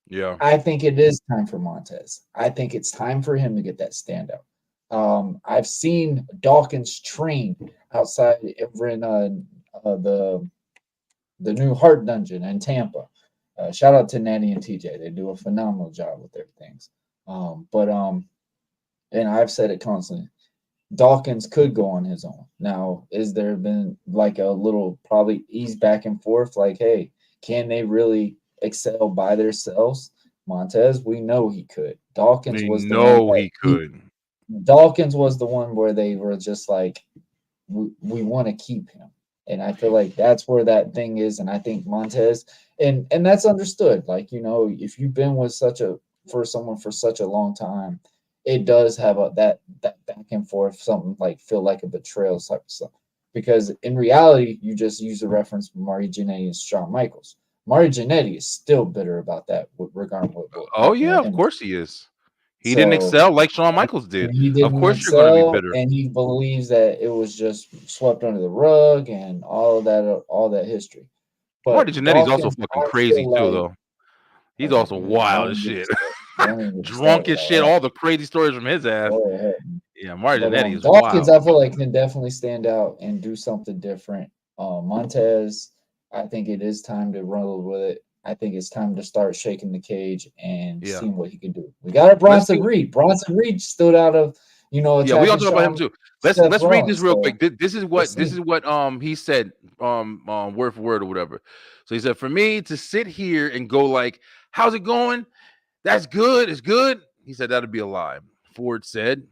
[SPEAKER 2] Yeah.
[SPEAKER 9] I think it is time for Montez. I think it's time for him to get that standout. I've seen Dawkins train outside over in the new Heart Dungeon in Tampa. Shout out to Natty and TJ. They do a phenomenal job with their things. And I've said it constantly, Dawkins could go on his own. Now, is there been like a little probably ease back and forth? Like, hey, can they really excel by themselves? Montez, we know he could. Dawkins was the one
[SPEAKER 2] he could.
[SPEAKER 9] Dawkins was the one where they were just like, we want to keep him. And I feel like that's where that thing is. And I think Montez, and that's understood. Like, if you've been with someone for such a long time, it does have that back and forth, something like feel like a betrayal type of stuff. Because in reality, you just use the reference from Marty Jannetty and Shawn Michaels. Marty Jannetty is still bitter about that, regarding what
[SPEAKER 2] of course he is. He didn't excel like Shawn Michaels did. Of course you're going to be bitter.
[SPEAKER 9] And he believes that it was just swept under the rug and all that history. But
[SPEAKER 2] Marty Jannetty's also fucking crazy too, though. He's also wild as shit. Drunk as shit. All the crazy stories from his ass. Yeah, Marty Jannetty is
[SPEAKER 9] Dawkins,
[SPEAKER 2] wild.
[SPEAKER 9] I feel like, can definitely stand out and do something different. Montez, I think it is time to roll with it. I think it's time to start shaking the cage and seeing what he can do. We got a Bronson Reed. Bronson Reed stood out of,
[SPEAKER 2] we all talk about him too. Let's read this real quick. This is what he said, word for word or whatever. So he said, for me to sit here and go like, how's it going? That's good. It's good. He said that'd be a lie. Ford said,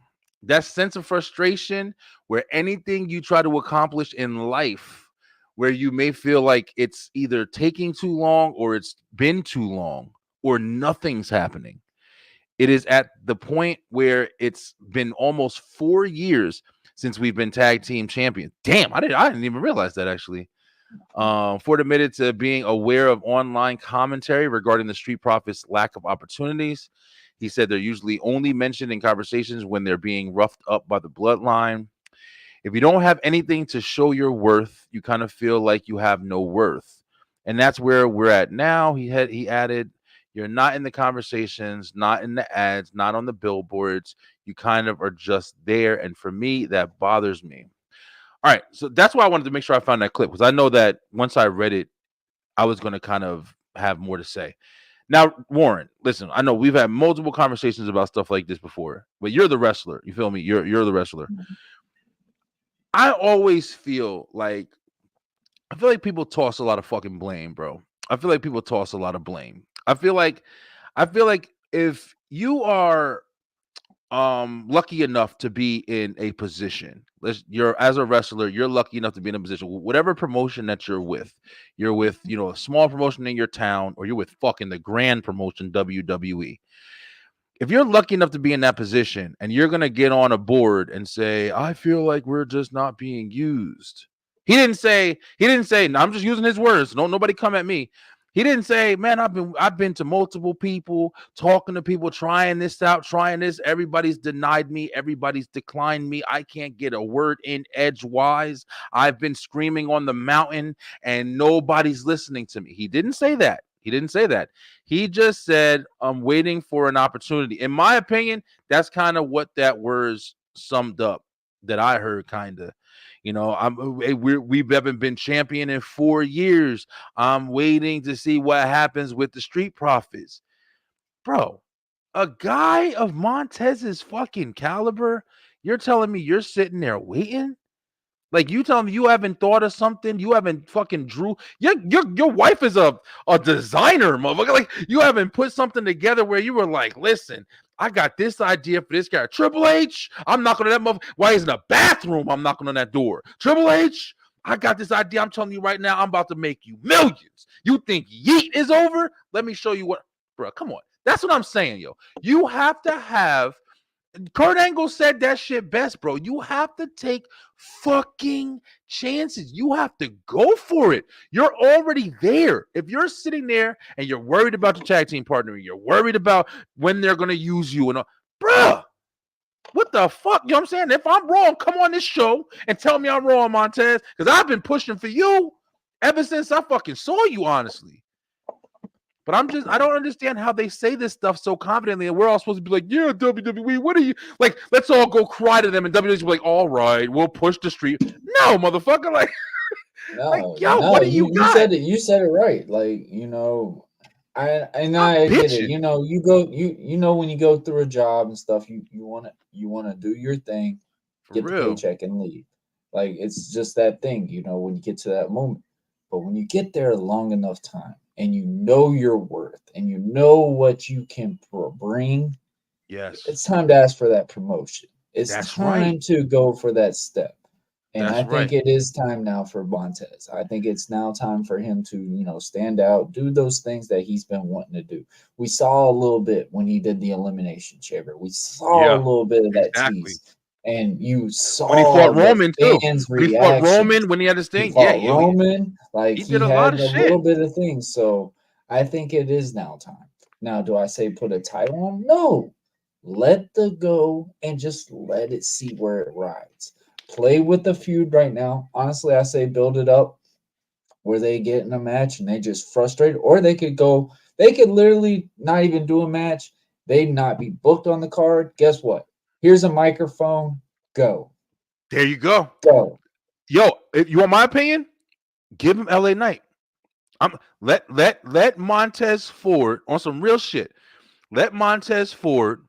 [SPEAKER 2] that sense of frustration where anything you try to accomplish in life, where you may feel like it's either taking too long or it's been too long or nothing's happening. It is at the point where it's been almost 4 years since we've been tag team champions. Damn, I didn't even realize that, actually. Ford admitted to being aware of online commentary regarding the Street Profits' lack of opportunities. He said they're usually only mentioned in conversations when they're being roughed up by the bloodline. If you don't have anything to show your worth, you kind of feel like you have no worth. And that's where we're at now. He added, you're not in the conversations, not in the ads, not on the billboards. You kind of are just there. And for me, that bothers me. All right. So that's why I wanted to make sure I found that clip, because I know that once I read it, I was going to kind of have more to say. Now, Warren, listen, I know we've had multiple conversations about stuff like this before, but you're the wrestler. You feel me? You're the wrestler. I always feel like people toss a lot of fucking blame, bro. I feel like people toss a lot of blame. I feel like if you are lucky enough to be in a position, you're as a wrestler, you're lucky enough to be in a position, whatever promotion that you're with, a small promotion in your town, or you're with fucking the grand promotion, WWE. If you're lucky enough to be in that position and you're going to get on a board and say, I feel like we're just not being used. He didn't say, no, I'm just using his words. No, nobody come at me. He didn't say, man, I've been to multiple people, talking to people, trying this out, trying this. Everybody's denied me. Everybody's declined me. I can't get a word in edgewise. I've been screaming on the mountain and nobody's listening to me. He didn't say that. He just said, I'm waiting for an opportunity. In my opinion, that's kind of what that words summed up that I heard, kind of. We haven't been champion in 4 years. I'm waiting to see what happens with the Street Profits. Bro, a guy of Montez's fucking caliber, you're telling me you're sitting there waiting? Like, you tell me you haven't thought of something, you haven't fucking drew. Your wife is a designer, motherfucker. Like, you haven't put something together where you were like, listen, I got this idea for this guy. Triple H, I'm knocking on that motherfucker. While he's in the bathroom, I'm knocking on that door. Triple H, I got this idea. I'm telling you right now, I'm about to make you millions. You think Yeet is over? Let me show you what, bro. Come on. That's what I'm saying, yo. You have to have. Kurt Angle said that shit best, bro. You have to take fucking chances. You have to go for it. You're already there. If you're sitting there and you're worried about your tag team partner, you're worried about when they're going to use you and all, bruh, what the fuck? You know what I'm saying? If I'm wrong, come on this show and tell me I'm wrong, Montez, because I've been pushing for you ever since I fucking saw you, honestly. But I don't understand how they say this stuff so confidently, and we're all supposed to be like, yeah, WWE, what are you, like, let's all go cry to them, and WWE's be like, all right, we'll push the street. No, motherfucker, like, what do you got?
[SPEAKER 9] You said it right. Like, I get it. You go, when you go through a job and stuff, you want to do your thing, get the paycheck and leave. Like, it's just that thing, when you get to that moment. But when you get there a long enough time, and you know your worth, and you know what you can bring,
[SPEAKER 2] yes,
[SPEAKER 9] it's time to ask for that promotion. It's time to go for that step. And I think it is time now for Montez. I think it's now time for him to, stand out, do those things that he's been wanting to do. We saw a little bit when he did the Elimination Chamber. We saw a little bit of that tease. And you saw
[SPEAKER 2] when he fought Roman too.
[SPEAKER 9] When he fought
[SPEAKER 2] Roman, when he had his thing,
[SPEAKER 9] Roman, like
[SPEAKER 2] he did a lot of shit.
[SPEAKER 9] Little bit of things. So I think it is now time. Now, do I say put a title on? No, let the go and just let it see where it rides. Play with the feud right now. Honestly, I say build it up where they get in a match and they just frustrated, or they could literally not even do a match. They'd not be booked on the card. Guess what? Here's a microphone. Go.
[SPEAKER 2] There you go.
[SPEAKER 9] Go.
[SPEAKER 2] Yo, if you want my opinion, give him LA Knight. Let Montez Ford on some real shit. Let Montez Ford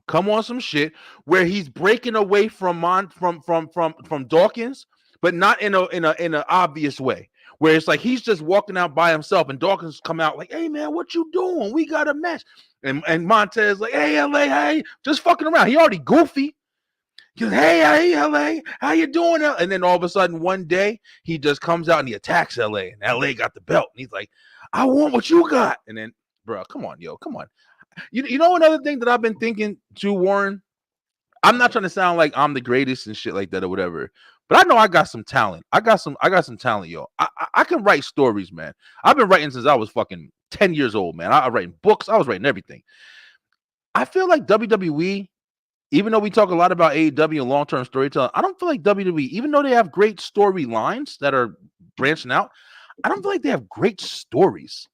[SPEAKER 2] come on some shit where he's breaking away from Dawkins, but not in a obvious way. Where it's like he's just walking out by himself, and Dawkins come out like, "Hey man, what you doing? We got a match." And Montez like, "Hey LA, hey," just fucking around. He already goofy. He's like, hey LA, how you doing? And then all of a sudden one day he just comes out and he attacks LA, and LA got the belt, and he's like, "I want what you got." And then, bro, come on. You know another thing that I've been thinking too, Warren. I'm not trying to sound like I'm the greatest and shit like that or whatever, but I know I got some talent. I got some talent, yo. I can write stories, man. I've been writing since I was fucking 10 years old, man. I was writing books. I was writing everything. I feel like WWE, even though we talk a lot about AEW and long-term storytelling, I don't feel like WWE, even though they have great storylines that are branching out, I don't feel like they have great stories.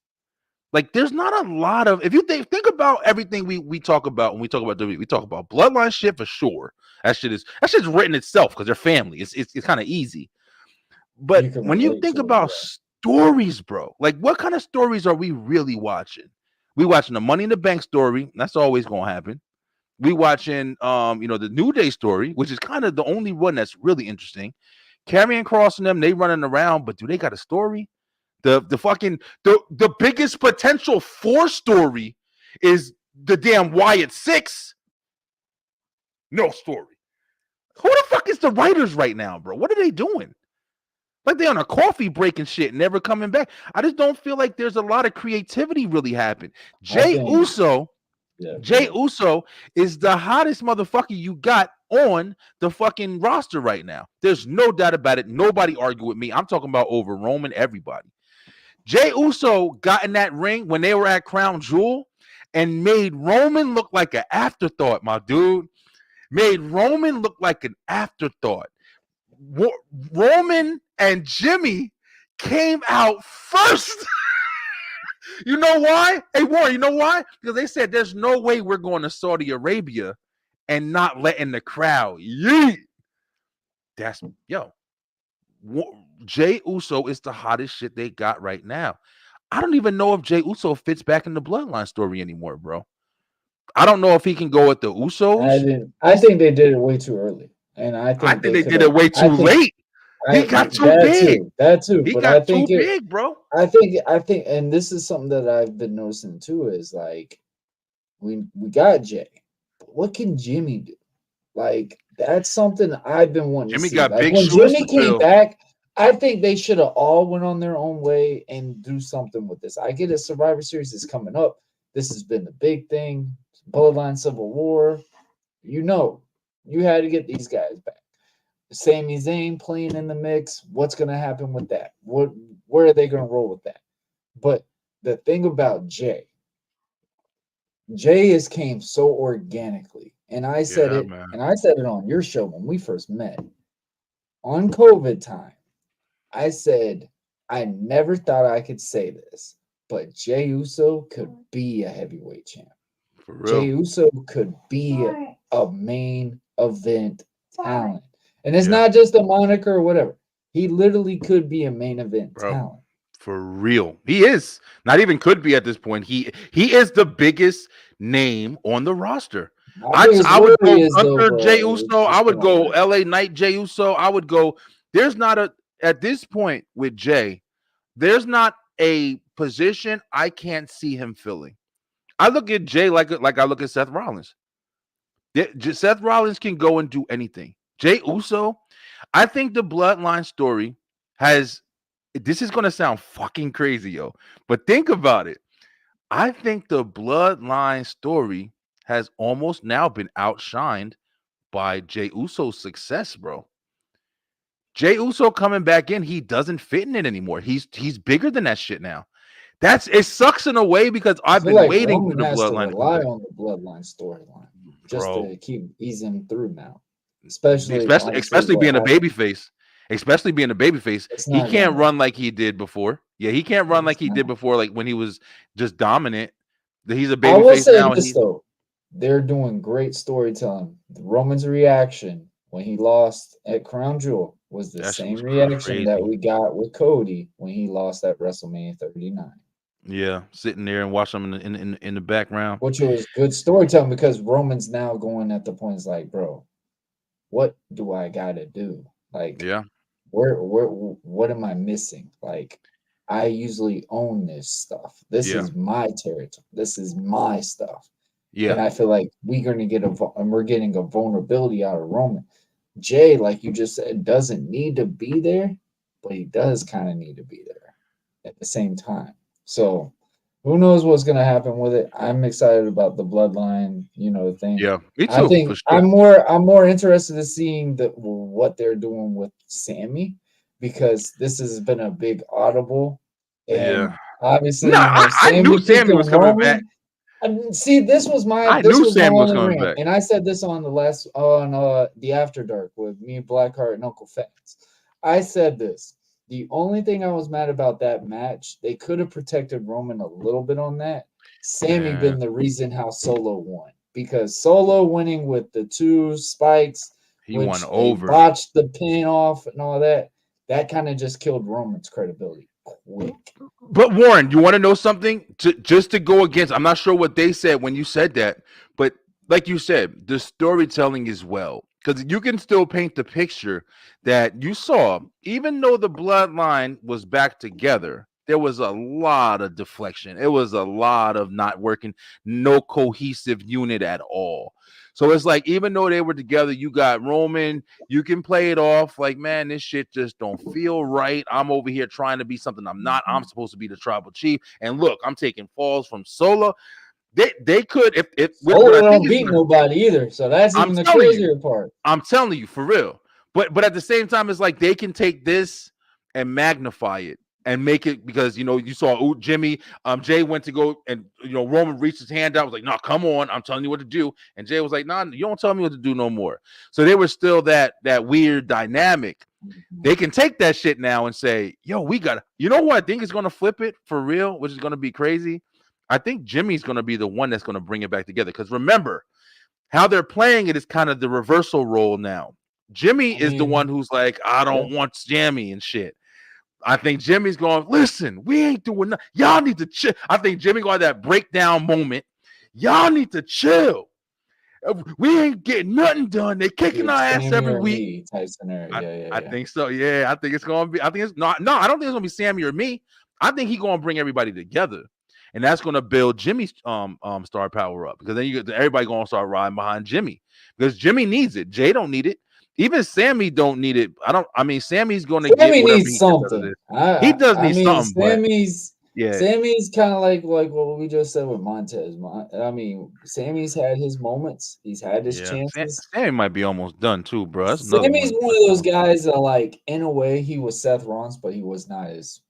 [SPEAKER 2] Like, there's not a lot of, if you think about everything we talk about when we talk about WWE, we talk about bloodline shit for sure. That shit's written itself because they're family. It's kind of easy. But when you think about stories, bro, like what kind of stories are we really watching? We watching the Money in the Bank story. That's always gonna happen. We watching the New Day story, which is kind of the only one that's really interesting. Karrion Kross and them, they running around, but do they got a story? The biggest potential for story is the damn Wyatt Six. No story. Who the fuck is the writers right now, bro? What are they doing? Like they on a coffee break and shit, never coming back. I just don't feel like there's a lot of creativity really happening. Jey Uso is the hottest motherfucker you got on the fucking roster right now. There's no doubt about it. Nobody argue with me. I'm talking about over Roman, everybody. Jey Uso got in that ring when they were at Crown Jewel and made Roman look like an afterthought, my dude. Made Roman look like an afterthought. Roman and Jimmy came out first. You know why? Hey, Warren, you know why? Because they said there's no way we're going to Saudi Arabia and not letting the crowd yeet. That's, Jey Uso is the hottest shit they got right now. I don't even know if Jey Uso fits back in the bloodline story anymore, bro. I don't know if he can go with the Usos.
[SPEAKER 9] I think they did it way too early. And I think
[SPEAKER 2] they did it way too late. He got too big.
[SPEAKER 9] That too.
[SPEAKER 2] He
[SPEAKER 9] but
[SPEAKER 2] got
[SPEAKER 9] I think
[SPEAKER 2] too big, bro.
[SPEAKER 9] I think, and this is something that I've been noticing too, is like we got Jey, but what can Jimmy do? Like that's something I've been wanting.
[SPEAKER 2] Jimmy
[SPEAKER 9] to see.
[SPEAKER 2] got
[SPEAKER 9] like,
[SPEAKER 2] big
[SPEAKER 9] when
[SPEAKER 2] shoes
[SPEAKER 9] Jimmy
[SPEAKER 2] to
[SPEAKER 9] came
[SPEAKER 2] fill.
[SPEAKER 9] back, I think they should have all went on their own way and do something with this. I get it. Survivor Series is coming up. This has been the big thing. Bloodline Civil War. You had to get these guys back. Sami Zayn playing in the mix. What's going to happen with that? Where are they going to roll with that? But the thing about Jey has came so organically. And I said it,
[SPEAKER 2] man.
[SPEAKER 9] and I said it on your show when we first met. On COVID time, I said, I never thought I could say this, but Jey Uso could be a heavyweight champ.
[SPEAKER 2] For real.
[SPEAKER 9] Jey Uso could be a main event talent. And it's not just a moniker or whatever. He literally could be a main event talent.
[SPEAKER 2] For real. He is. Not even could be at this point. He is the biggest name on the roster. I would go Gunther Jey Uso. I would go LA Knight Jey Uso. I would go. There's not at this point with Jey, there's not a position I can't see him filling. I look at Jey like I look at Seth Rollins. Seth Rollins can go and do anything. Jey Uso, I think the bloodline story has, this is going to sound fucking crazy, yo, but think about it. I think the bloodline story has almost now been outshined by Jey Uso's success, bro. Jey Uso coming back in, he doesn't fit in it anymore. He's bigger than that shit now. It sucks in a way because I've been waiting for the bloodline
[SPEAKER 9] to rely on the bloodline storyline just to keep easing through now. Especially
[SPEAKER 2] being a babyface. Especially being a babyface. He can't run like he did before. Yeah, he can't run like he did before, like when he was just dominant. He's a babyface now. I will say this though.
[SPEAKER 9] They're doing great storytelling. Roman's reaction when he lost at Crown Jewel was the same reaction that we got with Cody when he lost at WrestleMania 39.
[SPEAKER 2] Yeah, sitting there and watching him in the background.
[SPEAKER 9] Which was good storytelling because Roman's now going at the point, it's like, bro, what do I gotta do? Like, what am I missing? Like, I usually own this stuff. This is my territory. This is my stuff. Yeah. And I feel like we're getting a vulnerability out of Roman. Jey, like you just said, doesn't need to be there, but he does kind of need to be there at the same time. So who knows what's going to happen with it? I'm excited about the bloodline, thing.
[SPEAKER 2] Yeah, me too.
[SPEAKER 9] I think for sure. I'm more interested in seeing what they're doing with Sami because this has been a big audible. And obviously,
[SPEAKER 2] I knew Sami was coming back.
[SPEAKER 9] See, this was my.
[SPEAKER 2] I
[SPEAKER 9] This
[SPEAKER 2] knew
[SPEAKER 9] was
[SPEAKER 2] Sam
[SPEAKER 9] my
[SPEAKER 2] was
[SPEAKER 9] only
[SPEAKER 2] coming
[SPEAKER 9] rant,
[SPEAKER 2] back.
[SPEAKER 9] and I said this on the After Dark with me, Blackheart, and Uncle Fats. I said this. The only thing I was mad about that match, they could have protected Roman a little bit on that. Sammy
[SPEAKER 2] Yeah.
[SPEAKER 9] been the reason how Solo won, because Solo winning with the 2 spikes,
[SPEAKER 2] He
[SPEAKER 9] which
[SPEAKER 2] won
[SPEAKER 9] they
[SPEAKER 2] over.
[SPEAKER 9] botched the pin off and all that. That kind of just killed Roman's credibility quick.
[SPEAKER 2] But Warren, you want to know something? Just to go against, I'm not sure what they said when you said that, but like you said, the storytelling is well, because you can still paint the picture that you saw, even though the bloodline was back together, there was a lot of deflection. It was a lot of not working, no cohesive unit at all. So it's like, even though they were together, you got Roman, you can play it off like, man, this shit just don't feel right. I'm over here trying to be something I'm not. I'm supposed to be the tribal chief. And look, I'm taking falls from Solo. They could, if
[SPEAKER 9] Solo
[SPEAKER 2] what I
[SPEAKER 9] don't
[SPEAKER 2] think is
[SPEAKER 9] beat
[SPEAKER 2] gonna-
[SPEAKER 9] nobody either, so that's
[SPEAKER 2] I'm
[SPEAKER 9] even the
[SPEAKER 2] telling you.
[SPEAKER 9] crazier part.
[SPEAKER 2] I'm telling you, for real. But at the same time, it's like they can take this and magnify it and make it, because you saw Jimmy, Jay went to go, and Roman reached his hand out, was like, no, come on, I'm telling you what to do. And Jay was like, no, you don't tell me what to do no more. So they were still that weird dynamic. They can take that shit now and say, yo, we got, what I think is gonna flip it for real, which is gonna be crazy. I think Jimmy's gonna be the one that's gonna bring it back together. Because remember, how they're playing it is kind of the reversal role now. Jimmy is the one who's like, I don't want Jammy and shit. I think Jimmy's going, listen, we ain't doing nothing. Y'all need to chill. I think Jimmy got that breakdown moment. Y'all need to chill. We ain't getting nothing done. They kicking our ass
[SPEAKER 9] Sammy
[SPEAKER 2] every
[SPEAKER 9] or
[SPEAKER 2] week.
[SPEAKER 9] me type scenario.
[SPEAKER 2] I think so. Yeah, I think it's gonna be. I think it's not. No, I don't think it's gonna be Sammy or me. I think he's gonna bring everybody together, and that's gonna build Jimmy's star power up, because then everybody gonna start riding behind Jimmy, because Jimmy needs it. Jay don't need it. Even Sammy don't need it. Sammy's gonna get whatever
[SPEAKER 9] needs something.
[SPEAKER 2] He does need something.
[SPEAKER 9] Sammy's kind of like what we just said with Montez. Sammy's had his moments. He's had his chances.
[SPEAKER 2] Sammy might be almost done too, bro.
[SPEAKER 9] Sammy's one of those guys that, like, in a way, he was Seth Rollins, but he was not as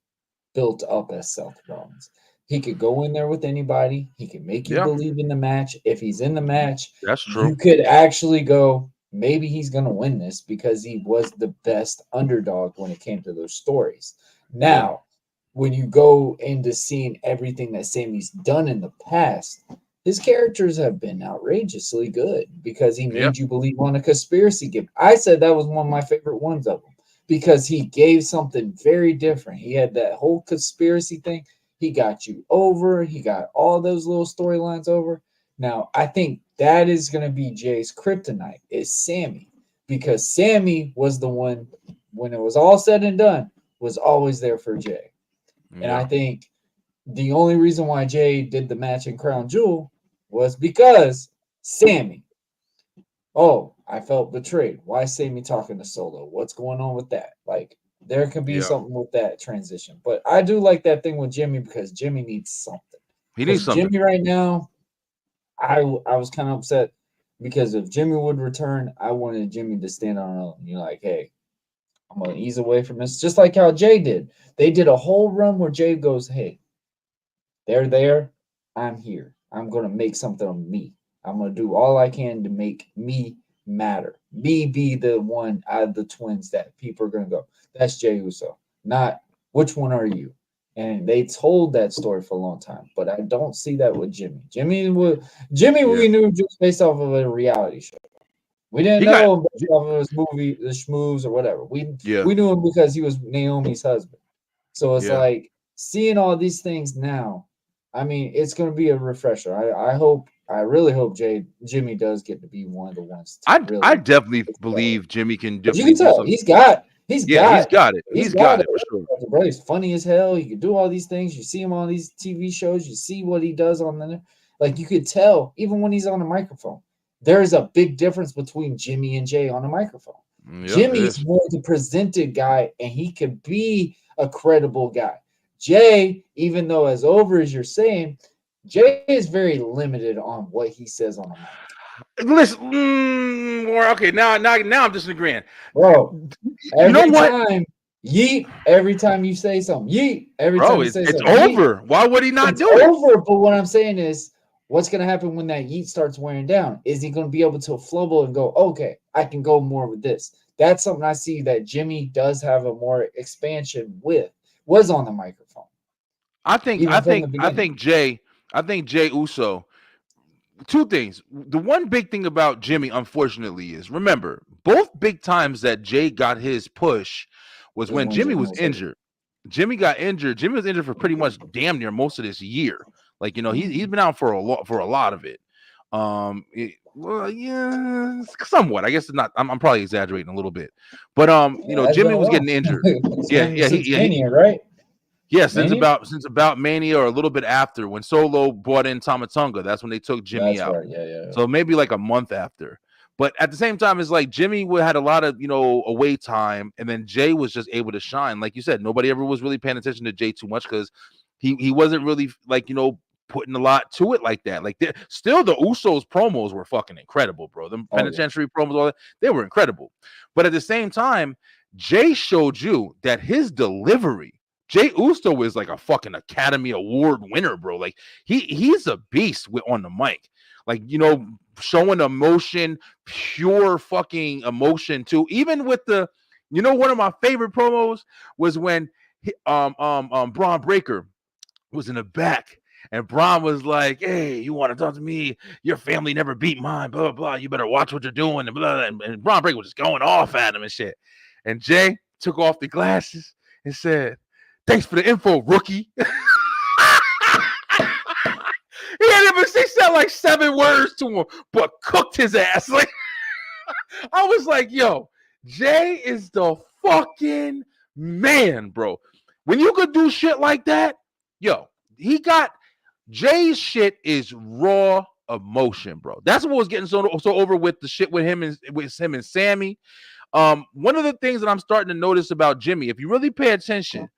[SPEAKER 9] built up as Seth Rollins. He could go in there with anybody. He could make you believe in the match. If he's in the match,
[SPEAKER 2] that's true.
[SPEAKER 9] You could actually go, maybe he's going to win this, because he was the best underdog when it came to those stories. Now, when you go into seeing everything that Sammy's done in the past, his characters have been outrageously good, because he made you believe on a conspiracy gift. I said that was one of my favorite ones of them, because he gave something very different. He had that whole conspiracy thing. He got you over. He got all those little storylines over. Now, I think that is going to be Jay's kryptonite, is Sammy, because Sammy was the one, when it was all said and done, was always there for Jay. And I think the only reason why Jay did the match in Crown Jewel was because Sammy. Oh, I felt betrayed. Why is Sammy talking to Solo? What's going on with that? Like, there could be something with that transition. But I do like that thing with Jimmy, because Jimmy needs something.
[SPEAKER 2] He needs something.
[SPEAKER 9] Jimmy right now, I was kind of upset, because if Jimmy would return, I wanted Jimmy to stand on his own. You're like, hey, I'm going to ease away from this. Just like how Jay did. They did a whole run where Jay goes, hey, they're there. I'm here. I'm going to make something of me. I'm going to do all I can to make me matter. Me be the one out of the twins that people are going to go, that's Jey Uso. Not, which one are you? And they told that story for a long time, but I don't see that with Jimmy. Jimmy, we knew just based off of a reality show. We didn't know him based off of his movie, The Schmooze or whatever. We knew him because he was Naomi's husband. So it's like, seeing all these things now, I mean, it's going to be a refresher. I really hope Jimmy does get to be one of the ones.
[SPEAKER 2] I definitely believe Jimmy can.
[SPEAKER 9] You can tell he's got it. He's got it
[SPEAKER 2] for sure.
[SPEAKER 9] Bro, he's funny as hell. He can do all these things. You see him on these TV shows. You see what he does on the, like, you could tell even when he's on a microphone. There's a big difference between Jimmy and Jay on a microphone. Jimmy's more the presented guy, and he could be a credible guy. Jay, even though as over as you're saying, Jay is very limited on what he says on the mic.
[SPEAKER 2] Listen, okay, now I'm disagreeing.
[SPEAKER 9] Bro, every time you say something, yeet. Every time you say something,
[SPEAKER 2] it's over. Why would he not do
[SPEAKER 9] it?
[SPEAKER 2] it?
[SPEAKER 9] Over, but what I'm saying is, What's going to happen when that yeet starts wearing down? Is he going to be able to flumble and go, okay, I can go more with this? That's something I see that Jimmy does have a more expansion with, was on the microphone.
[SPEAKER 2] I think Jay Uso. Two things. The one big thing about Jimmy, unfortunately, is remember both big times that Jay got his push was when Jimmy was injured. Jimmy got injured. Jimmy was injured for pretty much damn near most of this year. Like, he's been out for a lot of it. Well, yeah, somewhat. I guess it's not. I'm probably exaggerating a little bit, but Jimmy was getting injured.
[SPEAKER 9] Mania, right?
[SPEAKER 2] Yeah, since about Mania or a little bit after when Solo brought in Tama Tonga, that's when they took Jimmy out.
[SPEAKER 9] Right. Yeah.
[SPEAKER 2] So maybe like a month after. But at the same time, it's like Jimmy had a lot of away time, and then Jay was just able to shine. Like you said, nobody ever was really paying attention to Jay too much because he wasn't really putting a lot to it like that. Like still the Usos promos were fucking incredible, bro. The penitentiary promos, all that, they were incredible. But at the same time, Jay showed you that his delivery, Jay Uso is like a fucking Academy Award winner, bro. Like he's a beast on the mic. Like, showing emotion, pure fucking emotion too. Even with the, one of my favorite promos was when Braun Breaker was in the back. And Braun was like, hey, you want to talk to me? Your family never beat mine, blah, blah, blah. You better watch what you're doing. And, blah, blah. And Braun Breaker was just going off at him and shit. And Jay took off the glasses and said, thanks for the info, rookie. He said like 7 words to him, but cooked his ass. Like, I was like, yo, Jay is the fucking man, bro. When you could do shit like that, yo, Jay's shit is raw emotion, bro. That's what was getting so over with the shit with him and Sammy. One of the things that I'm starting to notice about Jimmy, if you really pay attention,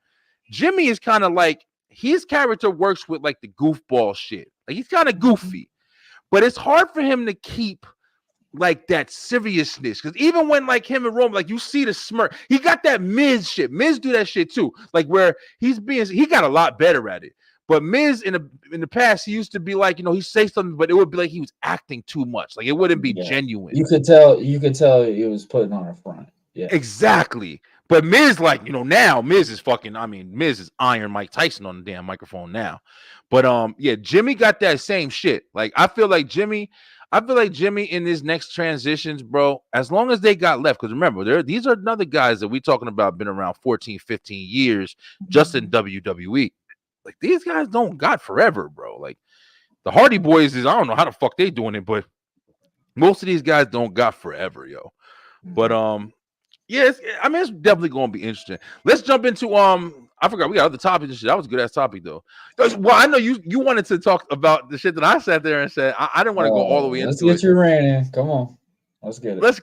[SPEAKER 2] Jimmy is kind of like, his character works with like the goofball shit. Like, he's kind of goofy, but it's hard for him to keep like that seriousness. Because even when like him and Roman, like you see the smirk, he got that Miz shit. Miz do that shit too. Like where he got a lot better at it. But Miz in the past, he used to be like, he say something, but it would be like he was acting too much. Like it wouldn't be genuine.
[SPEAKER 9] You could tell he was putting on a front. Yeah, exactly.
[SPEAKER 2] But Miz, like, now Miz is Miz is Iron Mike Tyson on the damn microphone now. But Jimmy got that same shit. Like I feel like Jimmy in his next transitions, bro, as long as they got left, because remember, these are another guys that we talking about been around 14, 15 years just in WWE. Like, these guys don't got forever, bro. Like, the Hardy Boys I don't know how the fuck they doing it, but most of these guys don't got forever, yo. But it's definitely gonna be interesting. Let's jump into I forgot we got other topics and shit. That was a good ass topic though. Well, I know you wanted to talk about the shit that I sat there and said. I didn't want to go all the way into it.
[SPEAKER 9] Let's get your rant in. Come on, let's get it.
[SPEAKER 2] Let's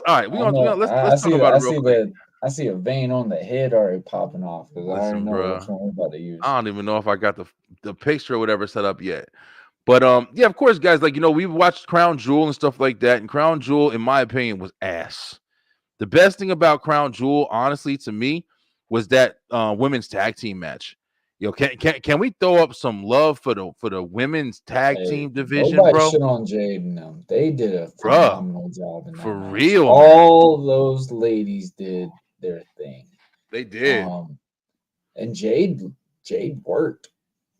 [SPEAKER 2] all right. Let's talk about it real quick.
[SPEAKER 9] I see a vein on the head already popping off because I already know which one we're about to use.
[SPEAKER 2] I don't even know if I got the picture or whatever set up yet. But of course, guys, like we've watched Crown Jewel and stuff like that, and Crown Jewel, in my opinion, was ass. The best thing about Crown Jewel, honestly, to me, was that women's tag team match. Can we throw up some love for the women's tag team division, bro?
[SPEAKER 9] Shit on Jade and them. They did a phenomenal job in that
[SPEAKER 2] for
[SPEAKER 9] match.
[SPEAKER 2] real.
[SPEAKER 9] All those ladies did their thing.
[SPEAKER 2] They did.
[SPEAKER 9] And Jade worked.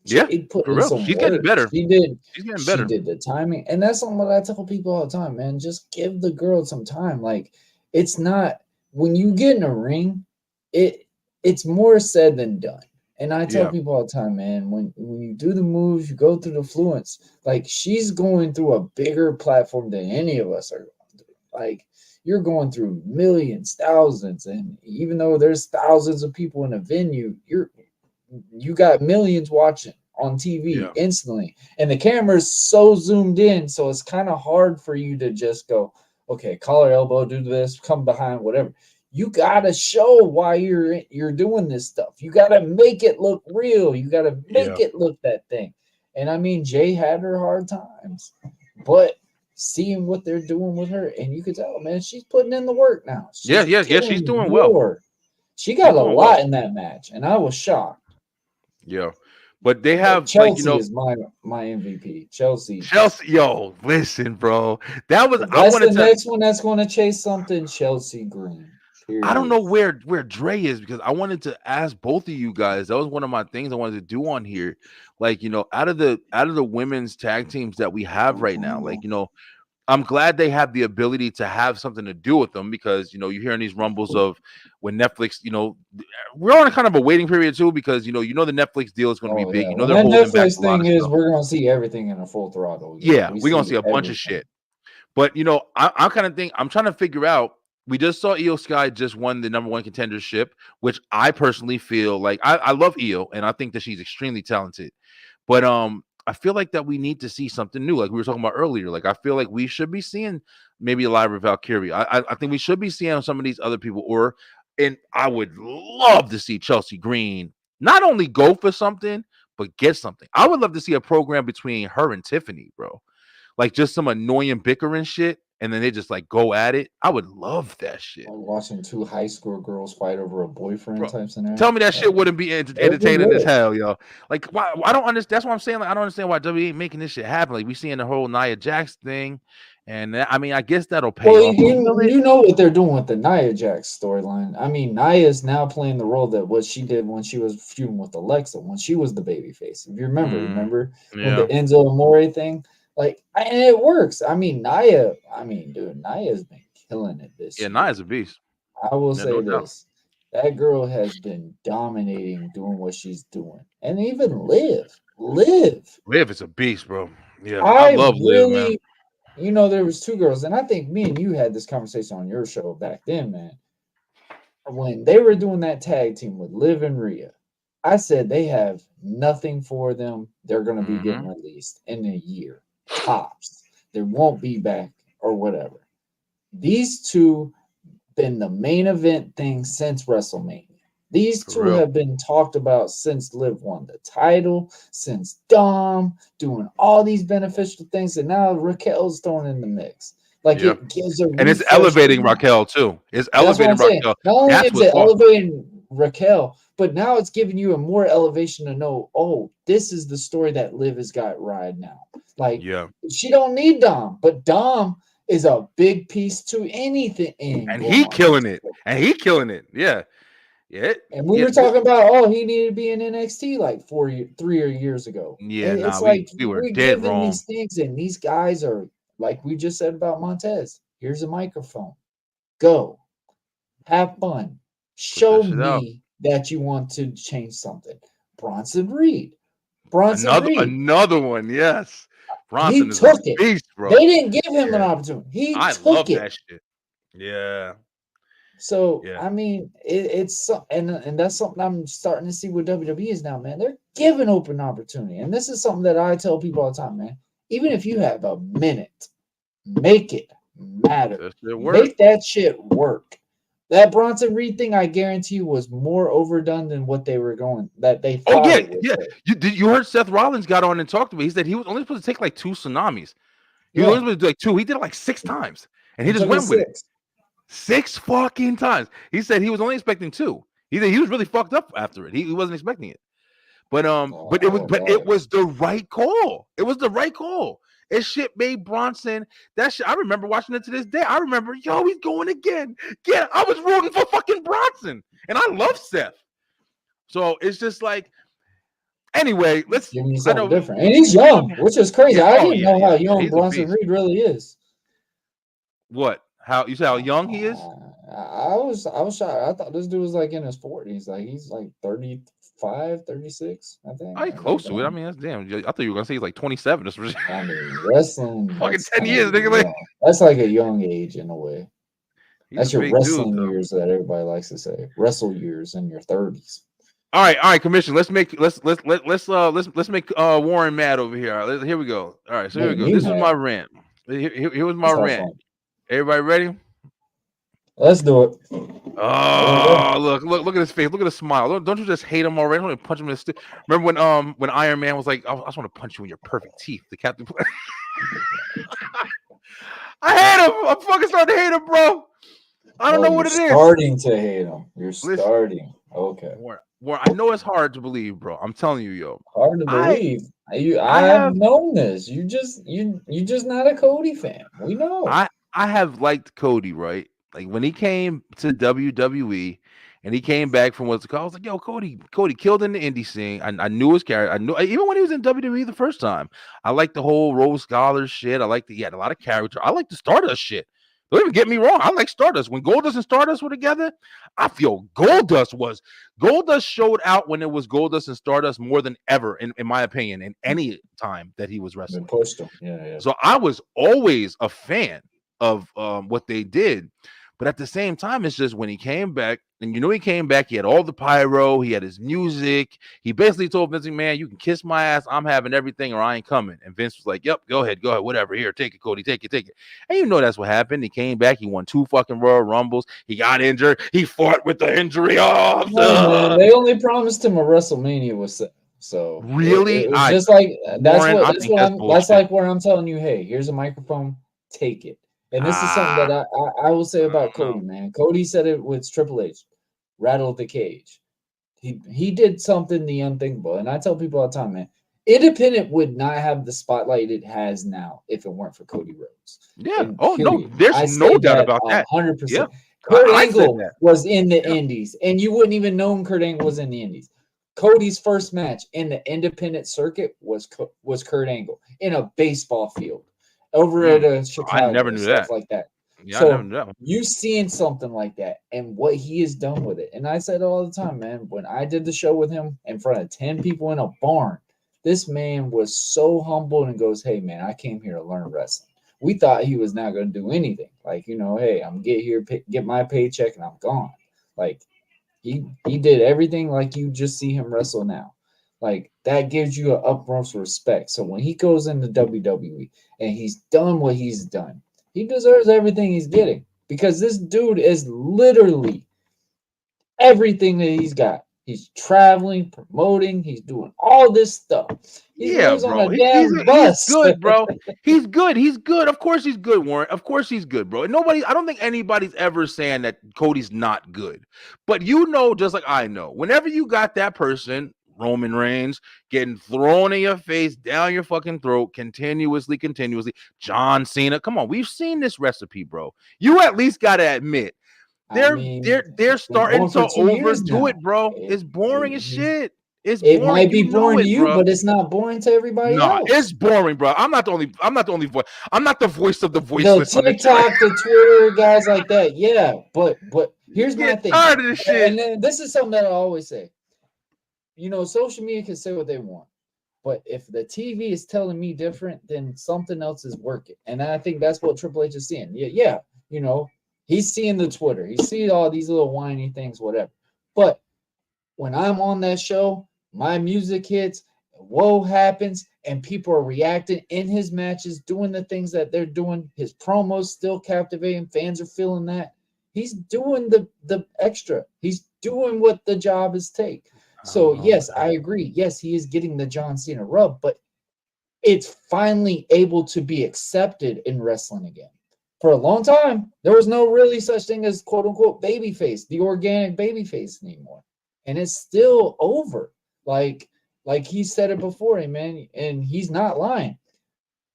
[SPEAKER 2] Jade put in some She's getting better.
[SPEAKER 9] She's getting better.
[SPEAKER 2] She
[SPEAKER 9] did the timing, and that's something that I tell people all the time, man. Just give the girl some time. Like, it's not when you get in a ring, it's more said than done. And I tell people all the time, man, when you do the moves, you go through the fluence. Like, she's going through a bigger platform than any of us are going through. Like, you're going through millions, thousands, and even though there's thousands of people in a venue, you got millions watching on TV instantly, and the camera's so zoomed in, so it's kind of hard for you to just go, okay, collar elbow, do this, come behind, whatever. You gotta show why you're doing this stuff. You gotta make it look real. You gotta make it look that thing. And I mean, Jay had her hard times, but seeing what they're doing with her, and you could tell, man, she's putting in the work now.
[SPEAKER 2] She's doing well.
[SPEAKER 9] She got a lot in that match, and I was shocked.
[SPEAKER 2] Yeah. But they have
[SPEAKER 9] Chelsea
[SPEAKER 2] like, you know,
[SPEAKER 9] is my MVP. Chelsea.
[SPEAKER 2] yo, listen, bro. That was
[SPEAKER 9] If
[SPEAKER 2] I
[SPEAKER 9] that's
[SPEAKER 2] wanted
[SPEAKER 9] the
[SPEAKER 2] to.
[SPEAKER 9] next one that's going to chase something. Chelsea Green.
[SPEAKER 2] I don't know
[SPEAKER 9] Period.
[SPEAKER 2] where Dre is because I wanted to ask both of you guys. That was one of my things I wanted to do on here. Like, you know, out of the women's tag teams that we have right now, like, you know, I'm glad they have the ability to have something to do with them because, you know, you're hearing these rumbles of when Netflix, you know, we're on kind of a waiting period too because, you know, the Netflix deal is going to be
[SPEAKER 9] Oh
[SPEAKER 2] big.
[SPEAKER 9] yeah.
[SPEAKER 2] You know,
[SPEAKER 9] When
[SPEAKER 2] they're
[SPEAKER 9] that
[SPEAKER 2] holding back
[SPEAKER 9] Netflix
[SPEAKER 2] a lot
[SPEAKER 9] thing
[SPEAKER 2] of
[SPEAKER 9] is,
[SPEAKER 2] stuff.
[SPEAKER 9] we're gonna see everything in a full throttle.
[SPEAKER 2] Yeah,
[SPEAKER 9] we
[SPEAKER 2] we're going to
[SPEAKER 9] see
[SPEAKER 2] see a bunch of shit. But, you know, I kind of think I'm trying to figure out. We just saw Io Sky just won the #1 contendership, which I personally feel like I love Io and I think that she's extremely talented. But I feel like that we need to see something new, like we were talking about earlier. Like I feel like we should be seeing maybe a live Valkyrie. I think we should be seeing some of these other people, and I would love to see Chelsea Green not only go for something but get something. I would love to see a program between her and Tiffany, bro. Like just some annoying bickering shit, and then they just like go at it. I would love that shit.
[SPEAKER 9] I'm watching two high school girls fight over a boyfriend
[SPEAKER 2] Bro,
[SPEAKER 9] type scenario.
[SPEAKER 2] tell me that shit wouldn't be
[SPEAKER 9] It'd be
[SPEAKER 2] entertaining as
[SPEAKER 9] lit.
[SPEAKER 2] hell, yo. Like, why? I don't understand. That's what I'm saying. Like, I don't understand why WWE ain't making this shit happen. Like, we seeing the whole Nia Jax thing, and I mean, I guess that'll pay
[SPEAKER 9] Well,
[SPEAKER 2] off.
[SPEAKER 9] you know what they're doing with the Nia Jax storyline. I mean, Nia's now playing the role that what she did when she was feuding with Alexa, when she was the babyface. If you remember when the Enzo Amore thing, like, and it works. I mean, dude, Nia's been killing it this year.
[SPEAKER 2] Nia's a beast.
[SPEAKER 9] I will
[SPEAKER 2] Yeah,
[SPEAKER 9] say
[SPEAKER 2] no doubt.
[SPEAKER 9] this: that girl has been dominating, doing what she's doing, and even Liv
[SPEAKER 2] is a beast, bro. Yeah,
[SPEAKER 9] I
[SPEAKER 2] I love Liv, man.
[SPEAKER 9] really, you know, there was two girls, and I think me and you had this conversation on your show back then, man. When they were doing that tag team with Liv and Rhea, I said they have nothing for them. They're going to be getting released in a year, tops. They won't be back or whatever. These two been the main event thing since WrestleMania. These two have been talked about since Liv won the title, since Dom doing all these beneficial things, and now Raquel's thrown in the mix. Like it gives a
[SPEAKER 2] and it's elevating Raquel too. It's elevating Raquel.
[SPEAKER 9] Not only
[SPEAKER 2] That's
[SPEAKER 9] is
[SPEAKER 2] what's
[SPEAKER 9] it elevating Raquel, but now it's giving you a more elevation to know, oh, this is the story that Liv has got right now. Like, she don't need Dom, but Dom is a big piece to anything.
[SPEAKER 2] And he killing it. Yeah. Yeah.
[SPEAKER 9] And we were talking about, oh, he needed to be in NXT like 3 years ago.
[SPEAKER 2] Yeah,
[SPEAKER 9] it's like
[SPEAKER 2] we were
[SPEAKER 9] we're
[SPEAKER 2] dead
[SPEAKER 9] giving
[SPEAKER 2] wrong.
[SPEAKER 9] these things, and these guys are like we just said about Montez. Here's a microphone. Go. Have fun. Show me that you want to change something. Bronson Reed.
[SPEAKER 2] Another one, yes. Bronson is
[SPEAKER 9] took
[SPEAKER 2] a beast, bro.
[SPEAKER 9] They didn't give him an opportunity.
[SPEAKER 2] I
[SPEAKER 9] took
[SPEAKER 2] love
[SPEAKER 9] it.
[SPEAKER 2] that shit. Yeah.
[SPEAKER 9] So I mean, it's and that's something I'm starting to see with WWE is now, man. They're giving open opportunity, and this is something that I tell people all the time, man. Even if you have a minute, make it matter. Make that shit work. That Bronson Reed thing, I guarantee you, was more overdone than what they were going. That they thought.
[SPEAKER 2] Oh yeah. You heard Seth Rollins got on and talked to me. He said he was only supposed to take like 2 tsunamis. He was only supposed to do like 2. He did it like 6 times, and he just went with it. 6 fucking times. He said he was only expecting 2. He said he was really fucked up after it. He wasn't expecting it. But it was the right call. It was the right call. It shit made Bronson. That shit, I remember watching it to this day. I remember, yo, he's going again. Yeah, I was rooting for fucking Bronson. And I love Seth. So it's just like, anyway, let's
[SPEAKER 9] give me something different. And he's young, which is crazy. I didn't know how young Bronson Reed really is.
[SPEAKER 2] What? How you say how young he is?
[SPEAKER 9] I was shocked. I thought this dude was like in his 40s. Like he's like 35, 36, I think.
[SPEAKER 2] I close to it. I mean, that's damn. I thought you were gonna say he's like 27.
[SPEAKER 9] I mean, wrestling
[SPEAKER 2] fucking 10 years, nigga. Like,
[SPEAKER 9] that's like a young age in a way. That's your wrestling
[SPEAKER 2] dude,
[SPEAKER 9] years that everybody likes to say. Wrestle years in your 30s.
[SPEAKER 2] All right, Commissioner. Let's make Warren mad over here. All right, here we go. All right, so here we go. This is my rant. Here was my rant. Everybody ready?
[SPEAKER 9] Let's do it.
[SPEAKER 2] Oh, look at his face. Look at his smile. Don't you just hate him already? I want to punch him in the Remember when Iron Man was like, I just want to punch you in your perfect teeth. The Captain. I hate him. I'm fucking starting to hate him, bro. I don't know what it
[SPEAKER 9] You're
[SPEAKER 2] is.
[SPEAKER 9] starting to hate him. You're
[SPEAKER 2] Listen.
[SPEAKER 9] starting. Okay.
[SPEAKER 2] Where I know it's hard to believe, bro. I'm telling you, yo.
[SPEAKER 9] Hard to
[SPEAKER 2] I
[SPEAKER 9] believe.
[SPEAKER 2] I
[SPEAKER 9] I've
[SPEAKER 2] have
[SPEAKER 9] known this. You just not a Cody fan. We know.
[SPEAKER 2] I have liked Cody, right? Like when he came to WWE and he came back from what's it called, I was like, yo, Cody killed in the indie scene. I knew his character. I knew even when he was in WWE the first time. I liked the whole Rose Scholar shit. I liked he had a lot of character. I like the Stardust shit. Don't even get me wrong. I like Stardust. When Goldust and Stardust were together, I feel Goldust showed out when it was Goldust and Stardust more than ever, in my opinion, in any time that he was
[SPEAKER 9] They
[SPEAKER 2] wrestling.
[SPEAKER 9] pushed him. Yeah.
[SPEAKER 2] So I was always a fan of what they did. But at the same time, it's just when he came back, and he came back, he had all the pyro, he had his music. He basically told Vince McMahon, you can kiss my ass, I'm having everything or I ain't coming. And Vince was like, yep, go ahead, whatever. Here, take it, Cody, take it. And that's what happened. He came back, he won 2 fucking Royal Rumbles, he got injured, he fought with the injury.
[SPEAKER 9] No, man, they only promised him a WrestleMania was set. So
[SPEAKER 2] really?
[SPEAKER 9] it was just like that's
[SPEAKER 2] bullshit.
[SPEAKER 9] like where I'm telling you, hey, here's a microphone, take it. And this is something that I will say about Cody, man. Cody said it with Triple H, rattled the cage. He did something the unthinkable. And I tell people all the time, man, Independent would not have the spotlight it has now if it weren't for Cody Rhodes.
[SPEAKER 2] Yeah.
[SPEAKER 9] And
[SPEAKER 2] Oh, no,
[SPEAKER 9] period.
[SPEAKER 2] there's
[SPEAKER 9] I
[SPEAKER 2] no
[SPEAKER 9] say
[SPEAKER 2] doubt about that.
[SPEAKER 9] 100%.
[SPEAKER 2] Yeah.
[SPEAKER 9] Kurt
[SPEAKER 2] I said
[SPEAKER 9] Angle
[SPEAKER 2] that.
[SPEAKER 9] was in the Indies, and you wouldn't even know Kurt Angle was in the Indies. Cody's first match in the independent circuit was Kurt Angle in a baseball field over at Chicago.
[SPEAKER 2] I never knew
[SPEAKER 9] stuff
[SPEAKER 2] that.
[SPEAKER 9] like that.
[SPEAKER 2] Yeah,
[SPEAKER 9] So
[SPEAKER 2] I never knew that one.
[SPEAKER 9] you seeing something like that and what he has done with it. And I said all the time, man, when I did the show with him in front of 10 people in a barn, this man was so humble and goes, hey, man, I came here to learn wrestling. We thought he was not going to do anything. Like, hey, I'm get here, get my paycheck, and I'm gone. Like, he did everything like you just see him wrestle now. Like, that gives you an utmost respect. So when he goes into WWE and he's done what he's done, he deserves everything he's getting because this dude is literally everything that he's got. He's traveling, promoting, he's doing all this stuff. He lives on a damn bus.
[SPEAKER 2] He's good, bro. He's good. He's good. Of course he's good, Warren. Of course he's good, bro. And I don't think anybody's ever saying that Cody's not good. But just like I know, whenever you got that person, Roman Reigns, getting thrown in your face, down your fucking throat, continuously, John Cena. Come on, we've seen this recipe, bro. You at least gotta admit. They're starting to overdo it, bro. It's boring as shit.
[SPEAKER 9] It might be boring to you, but it's not boring to everybody else.
[SPEAKER 2] It's boring, bro. I'm not the only voice. I'm not the voice of the voiceless.
[SPEAKER 9] The TikTok, the Twitter, guys like that. Yeah, but here's my thing.
[SPEAKER 2] Tired of this shit.
[SPEAKER 9] And then this is something that I always say. Social media can say what they want, but if the TV is telling me different, then something else is working. And I think that's what Triple H is seeing. Yeah. He's seeing the Twitter. He's seeing all these little whiny things, whatever. But when I'm on that show, my music hits, whoa happens, and people are reacting in his matches, doing the things that they're doing. His promos still captivating. Fans are feeling that. He's doing the extra. He's doing what the job is take. So, yes, I agree. Yes, he is getting the John Cena rub, but it's finally able to be accepted in wrestling again. For a long time, there was no really such thing as quote-unquote babyface, the organic babyface anymore. And it's still over. Like he said it before, man, and he's not lying.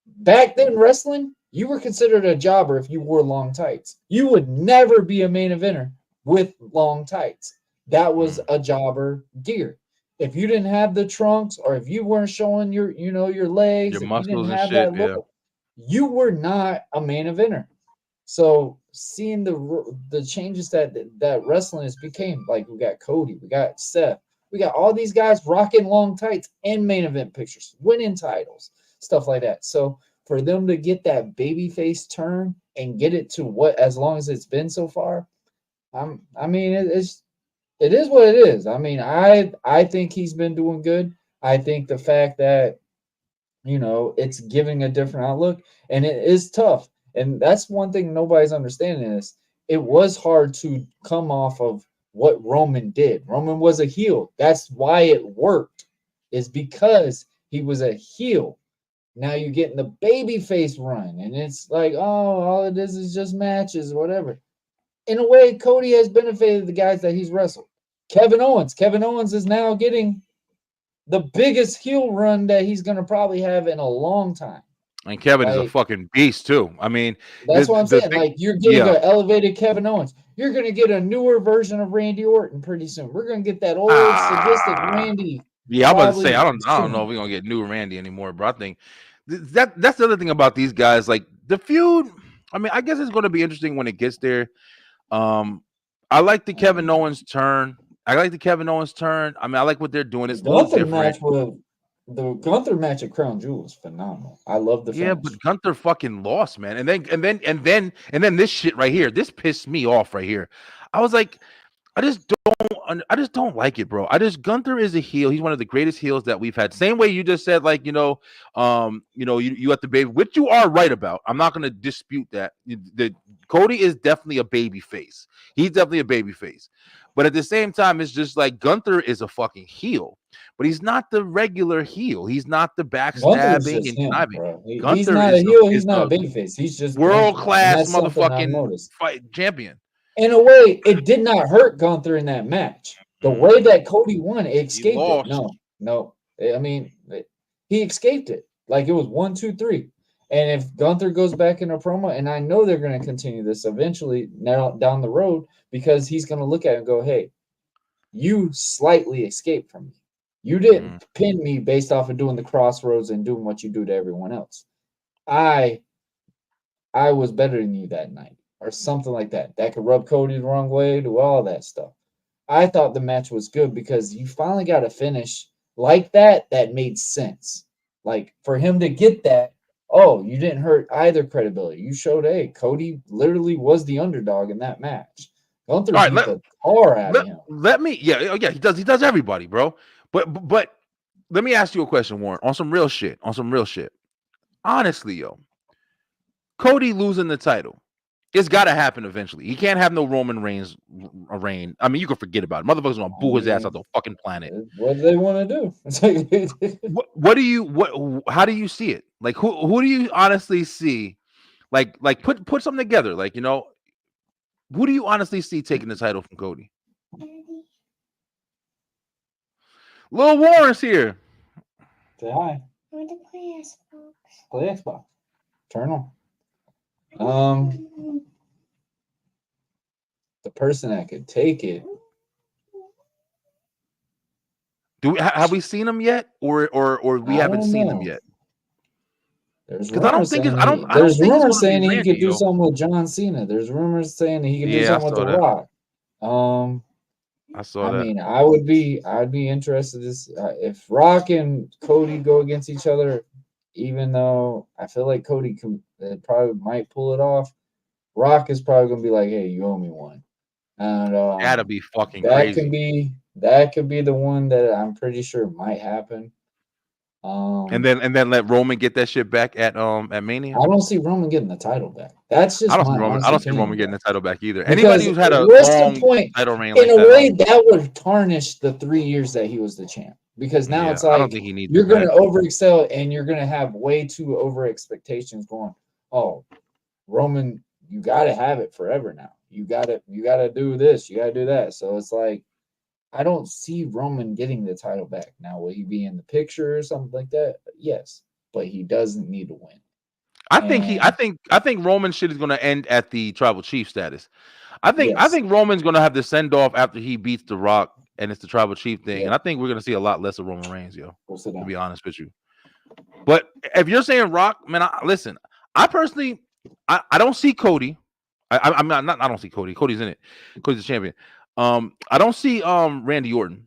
[SPEAKER 9] Back then, wrestling, you were considered a jobber if you wore long tights. You would never be a main eventer with long tights. That was a jobber gear. If you didn't have the trunks or if you weren't showing your legs,
[SPEAKER 2] your
[SPEAKER 9] if
[SPEAKER 2] muscles
[SPEAKER 9] you didn't
[SPEAKER 2] and
[SPEAKER 9] have
[SPEAKER 2] shit,
[SPEAKER 9] that look, you were not a main eventer. So seeing the changes that wrestling has became, like we got Cody, we got Seth, we got all these guys rocking long tights in main event pictures, winning titles, stuff like that. So for them to get that babyface turn and get it to as long as it's been so far, it is what it is. I mean, I think he's been doing good. I think the fact that it's giving a different outlook, and it is tough. And that's one thing nobody's understanding is it was hard to come off of what Roman did. Roman was a heel. That's why it worked, is because he was a heel. Now you're getting the babyface run, and it's like, oh, all it is just matches, whatever. in a way, Cody has benefited the guys that he's wrestled. Kevin Owens is now getting the biggest heel run that he's going to probably have in a long time.
[SPEAKER 2] And Kevin is a fucking beast too. I mean,
[SPEAKER 9] that's what I'm saying. Like, you're getting an elevated Kevin Owens. You're going to get a newer version of Randy Orton pretty soon. We're going to get that old sadistic Randy.
[SPEAKER 2] Yeah, I'm about to say I don't know if we're gonna get new Randy anymore, bro. I think that's the other thing about these guys. Like the feud. I mean, I guess it's going to be interesting when it gets there. I like the Kevin Owens turn. I mean, I like what they're doing. It's a little different.
[SPEAKER 9] The Gunther match at Crown Jewel was phenomenal. I love the finish.
[SPEAKER 2] But Gunther fucking lost, man. And then this shit right here. This pissed me off right here. I was like, I just don't like it, bro. Gunther is a heel. He's one of the greatest heels that we've had. Same way you just said, like, you have the baby, which you are right about. I'm not going to dispute that. Cody is definitely a baby face. He's definitely a baby face. But at the same time, it's just like Gunther is a fucking heel, but he's not the regular heel. He's not the backstabbing and conniving.
[SPEAKER 9] He's not a heel. He's not a baby face. He's just
[SPEAKER 2] world-class motherfucking fight champion.
[SPEAKER 9] In a way, it did not hurt Gunther in that match. The way that Cody won, it escaped it. No. I mean, he escaped it. Like, it was 1, 2, 3. And if Gunther goes back in a promo, and I know they're going to continue this eventually now down the road, because he's going to look at it and go, hey, you slightly escaped from me. You didn't pin me based off of doing the crossroads and doing what you do to everyone else. I was better than you that night, or something like that. That could rub Cody the wrong way, do all that stuff. I thought the match was good because you finally got a finish like that made sense. Like, for him to get that, you didn't hurt either credibility. You showed, hey, Cody literally was the underdog in that match. Gunther beat the car out of him.
[SPEAKER 2] He does everybody, bro. But let me ask you a question, Warren, on some real shit. Honestly, yo, Cody losing the title, it's got to happen eventually. He can't have no Roman Reigns reign. I mean, you can forget about it. Motherfuckers gonna boo his ass off the fucking planet.
[SPEAKER 9] What do they want to
[SPEAKER 2] do? How do you see it? Like, who do you honestly see? Like put something together. Like, who do you honestly see taking the title from Cody? Lil Warren's here.
[SPEAKER 9] Say hi.
[SPEAKER 10] I want to play Xbox.
[SPEAKER 9] Play Xbox. Turn on. The person that could take it.
[SPEAKER 2] Have we seen him yet, or we haven't seen him yet?
[SPEAKER 9] There's rumors saying he could do something with John Cena. There's rumors saying he could do something with The Rock.
[SPEAKER 2] I saw that.
[SPEAKER 9] I mean, I'd be interested if Rock and Cody go against each other. Even though I feel like Cody probably might pull it off, Rock is probably gonna be like, "Hey, you owe me one." And
[SPEAKER 2] that'd be fucking crazy.
[SPEAKER 9] That could be the one that I'm pretty sure might happen.
[SPEAKER 2] And then let Roman get that shit back at Mania.
[SPEAKER 9] I don't see Roman getting the title back. That's just
[SPEAKER 2] I don't see Roman getting the title back either.
[SPEAKER 9] Because
[SPEAKER 2] anybody who's had a long title reign
[SPEAKER 9] in a way that would tarnish the 3 years that he was the champ. Because now it's like,
[SPEAKER 2] I don't think he needs
[SPEAKER 9] you're going to over-excel and you're going to have way too over expectations going, oh, Roman, you got to have it forever now. You got to do this. You got to do that. So it's like, I don't see Roman getting the title back. Now, will he be in the picture or something like that? Yes, but he doesn't need to win.
[SPEAKER 2] I think Roman shit is going to end at the tribal chief status. I think Roman's going to have the send off after he beats The Rock, and it's the tribal chief thing. And I think we're going to see a lot less of Roman Reigns, yo. To be honest with you. But if you're saying Rock, man, listen. I personally, I don't see Cody. I don't see Cody. Cody's in it. Cody's the champion. I don't see Randy Orton.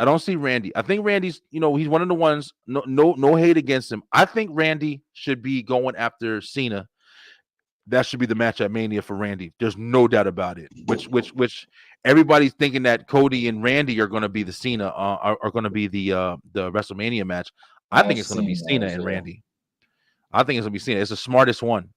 [SPEAKER 2] I don't see Randy. I think Randy's, he's one of the ones. No hate against him. I think Randy should be going after Cena. That should be the match at Mania for Randy. There's no doubt about it. Which everybody's thinking that Cody and Randy are going to be the Cena are going to be the WrestleMania match. I think it's going to be Cena and Randy. I think it's going to be Cena. It's the smartest one.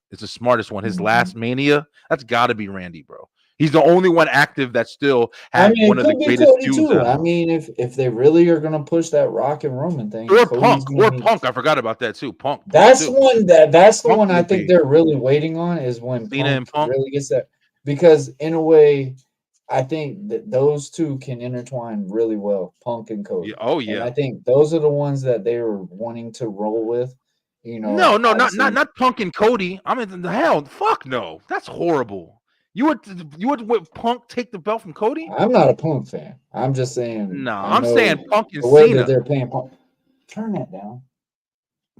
[SPEAKER 2] His last Mania, that's got to be Randy, bro. He's the only one active that still has one of the greatest feuds.
[SPEAKER 9] I mean, if they really are going to push that Rock and Roman thing,
[SPEAKER 2] or Punk, I forgot about that too. Punk.
[SPEAKER 9] That's the one I think they're really waiting on is when
[SPEAKER 2] Cena and Punk
[SPEAKER 9] really gets that. because in a way, I think that those two can intertwine really well, Punk and Cody.
[SPEAKER 2] Yeah, oh
[SPEAKER 9] And
[SPEAKER 2] yeah.
[SPEAKER 9] I think those are the ones that they were wanting to roll with. You know,
[SPEAKER 2] No, not
[SPEAKER 9] obviously-
[SPEAKER 2] Punk and Cody. I mean, the hell, fuck no, that's horrible. You would Punk take the belt from Cody?
[SPEAKER 9] I'm not a Punk fan. I'm just saying.
[SPEAKER 2] No,
[SPEAKER 9] I
[SPEAKER 2] I'm
[SPEAKER 9] know
[SPEAKER 2] saying Punk and
[SPEAKER 9] the way
[SPEAKER 2] Cena.
[SPEAKER 9] that they're paying Punk. Turn that down.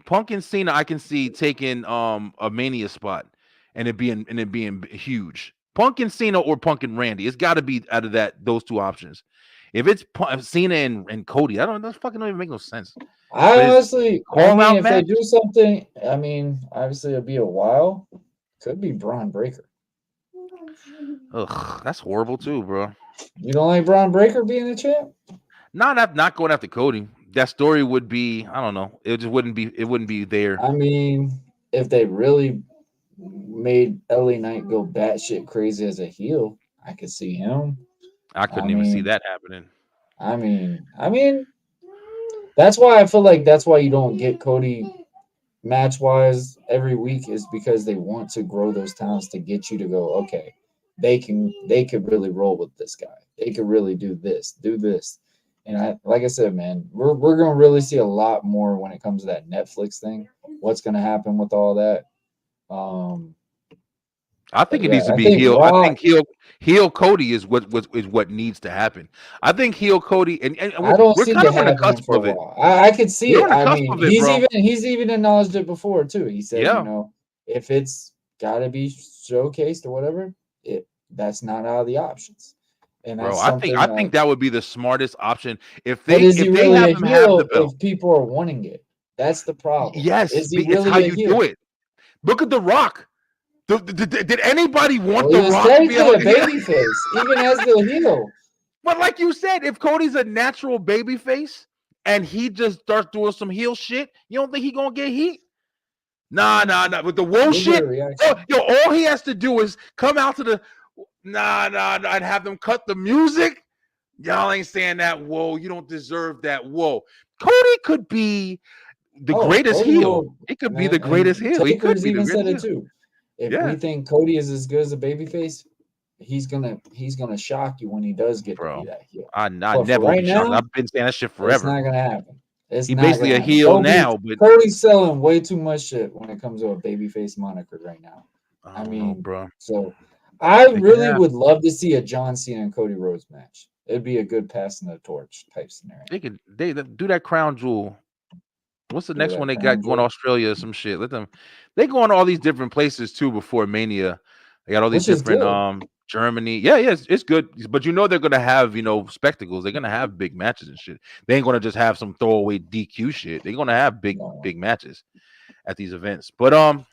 [SPEAKER 2] Punk and Cena, I can see taking a Mania spot and it being huge. Punk and Cena or Punk and Randy. It's got to be out of those two options. If it's Cena and Cody, that fucking don't even make no sense.
[SPEAKER 9] I
[SPEAKER 2] But
[SPEAKER 9] honestly,
[SPEAKER 2] call out
[SPEAKER 9] if they
[SPEAKER 2] match?
[SPEAKER 9] do something, I mean, obviously it'll be a while. Could be Braun Breaker.
[SPEAKER 2] Ugh, that's horrible too, bro.
[SPEAKER 9] You don't like Braun Breaker being the champ?
[SPEAKER 2] Not going after Cody. That story would be, I don't know. It just wouldn't be there.
[SPEAKER 9] I mean, if they really made LA Knight go batshit crazy as a heel, I could see him.
[SPEAKER 2] I couldn't even see that happening.
[SPEAKER 9] I mean, that's why I feel like that's why you don't get Cody match wise every week, is because they want to grow those talents to get you to go, okay, they could really roll with this guy. They could really do this. And like I said, man, we're gonna really see a lot more when it comes to that Netflix thing. What's gonna happen with all that?
[SPEAKER 2] I think it
[SPEAKER 9] yeah,
[SPEAKER 2] needs to
[SPEAKER 9] I
[SPEAKER 2] be
[SPEAKER 9] think
[SPEAKER 2] heel.
[SPEAKER 9] Raw-
[SPEAKER 2] I think heel Cody is what needs to happen. I think heel Cody and
[SPEAKER 9] I don't
[SPEAKER 2] we're
[SPEAKER 9] see
[SPEAKER 2] kind
[SPEAKER 9] that
[SPEAKER 2] of on the
[SPEAKER 9] happening
[SPEAKER 2] cusp
[SPEAKER 9] for
[SPEAKER 2] of it.
[SPEAKER 9] Raw. I could see
[SPEAKER 2] We're
[SPEAKER 9] it.
[SPEAKER 2] on the
[SPEAKER 9] I
[SPEAKER 2] cusp
[SPEAKER 9] mean,
[SPEAKER 2] of it, bro.
[SPEAKER 9] he's even acknowledged it before too. He said,
[SPEAKER 2] Yeah.
[SPEAKER 9] you know, if it's got to be showcased or whatever, that's not out of the options. And
[SPEAKER 2] Bro,
[SPEAKER 9] that's
[SPEAKER 2] I think
[SPEAKER 9] something
[SPEAKER 2] that would be the smartest option if
[SPEAKER 9] But
[SPEAKER 2] they
[SPEAKER 9] is he
[SPEAKER 2] if they
[SPEAKER 9] really
[SPEAKER 2] have
[SPEAKER 9] a
[SPEAKER 2] him have
[SPEAKER 9] heel
[SPEAKER 2] the belt.
[SPEAKER 9] if people are wanting it? That's the problem.
[SPEAKER 2] Yes,
[SPEAKER 9] Is he
[SPEAKER 2] it's
[SPEAKER 9] really
[SPEAKER 2] how
[SPEAKER 9] a
[SPEAKER 2] you
[SPEAKER 9] heel?
[SPEAKER 2] do it. Look at The Rock. Did anybody want
[SPEAKER 9] Well, he
[SPEAKER 2] The
[SPEAKER 9] was
[SPEAKER 2] Rock to be
[SPEAKER 9] technically
[SPEAKER 2] able
[SPEAKER 9] a
[SPEAKER 2] to
[SPEAKER 9] baby face, even as the heel.
[SPEAKER 2] But like you said, if Cody's a natural baby face and he just starts doing some heel shit, you don't think he gonna get heat? Nah. With the woe
[SPEAKER 9] You'll get a
[SPEAKER 2] shit,
[SPEAKER 9] reaction.
[SPEAKER 2] all he has to do is come out to the and have them cut the music. Y'all ain't saying that. Whoa, you don't deserve that. Whoa, Cody could be the greatest
[SPEAKER 9] Cody
[SPEAKER 2] heel.
[SPEAKER 9] will-
[SPEAKER 2] He could be
[SPEAKER 9] man,
[SPEAKER 2] the greatest
[SPEAKER 9] and
[SPEAKER 2] heel. He could
[SPEAKER 9] Taker's
[SPEAKER 2] be the
[SPEAKER 9] even said
[SPEAKER 2] greatest
[SPEAKER 9] it
[SPEAKER 2] heel.
[SPEAKER 9] too. If
[SPEAKER 2] Yeah.
[SPEAKER 9] we think Cody is as good as a babyface, he's gonna shock you when he does get to be that heel.
[SPEAKER 2] I
[SPEAKER 9] But
[SPEAKER 2] never
[SPEAKER 9] for
[SPEAKER 2] will
[SPEAKER 9] right
[SPEAKER 2] be shocked.
[SPEAKER 9] now,
[SPEAKER 2] I've been saying that shit
[SPEAKER 9] It's
[SPEAKER 2] forever.
[SPEAKER 9] not gonna happen. It's
[SPEAKER 2] He's
[SPEAKER 9] not
[SPEAKER 2] basically
[SPEAKER 9] gonna
[SPEAKER 2] a
[SPEAKER 9] happen.
[SPEAKER 2] heel now, but
[SPEAKER 9] Cody's selling way too much shit when it comes to a babyface moniker right now.
[SPEAKER 2] I don't know, bro.
[SPEAKER 9] So I
[SPEAKER 2] They
[SPEAKER 9] really
[SPEAKER 2] can
[SPEAKER 9] would love to see a John Cena and Cody Rhodes match. It'd be a good passing the torch type scenario.
[SPEAKER 2] They do that crown jewel. What's the
[SPEAKER 9] Do
[SPEAKER 2] next
[SPEAKER 9] that
[SPEAKER 2] one they
[SPEAKER 9] crown
[SPEAKER 2] got going?
[SPEAKER 9] jewel.
[SPEAKER 2] Australia or some shit. Let them. They go on all these different places too before Mania. They got all these
[SPEAKER 9] Which is
[SPEAKER 2] different
[SPEAKER 9] good.
[SPEAKER 2] Germany. Yeah, it's good. But they're gonna have spectacles. They're gonna have big matches and shit. They ain't gonna just have some throwaway DQ shit. They're gonna have big matches at these events. But all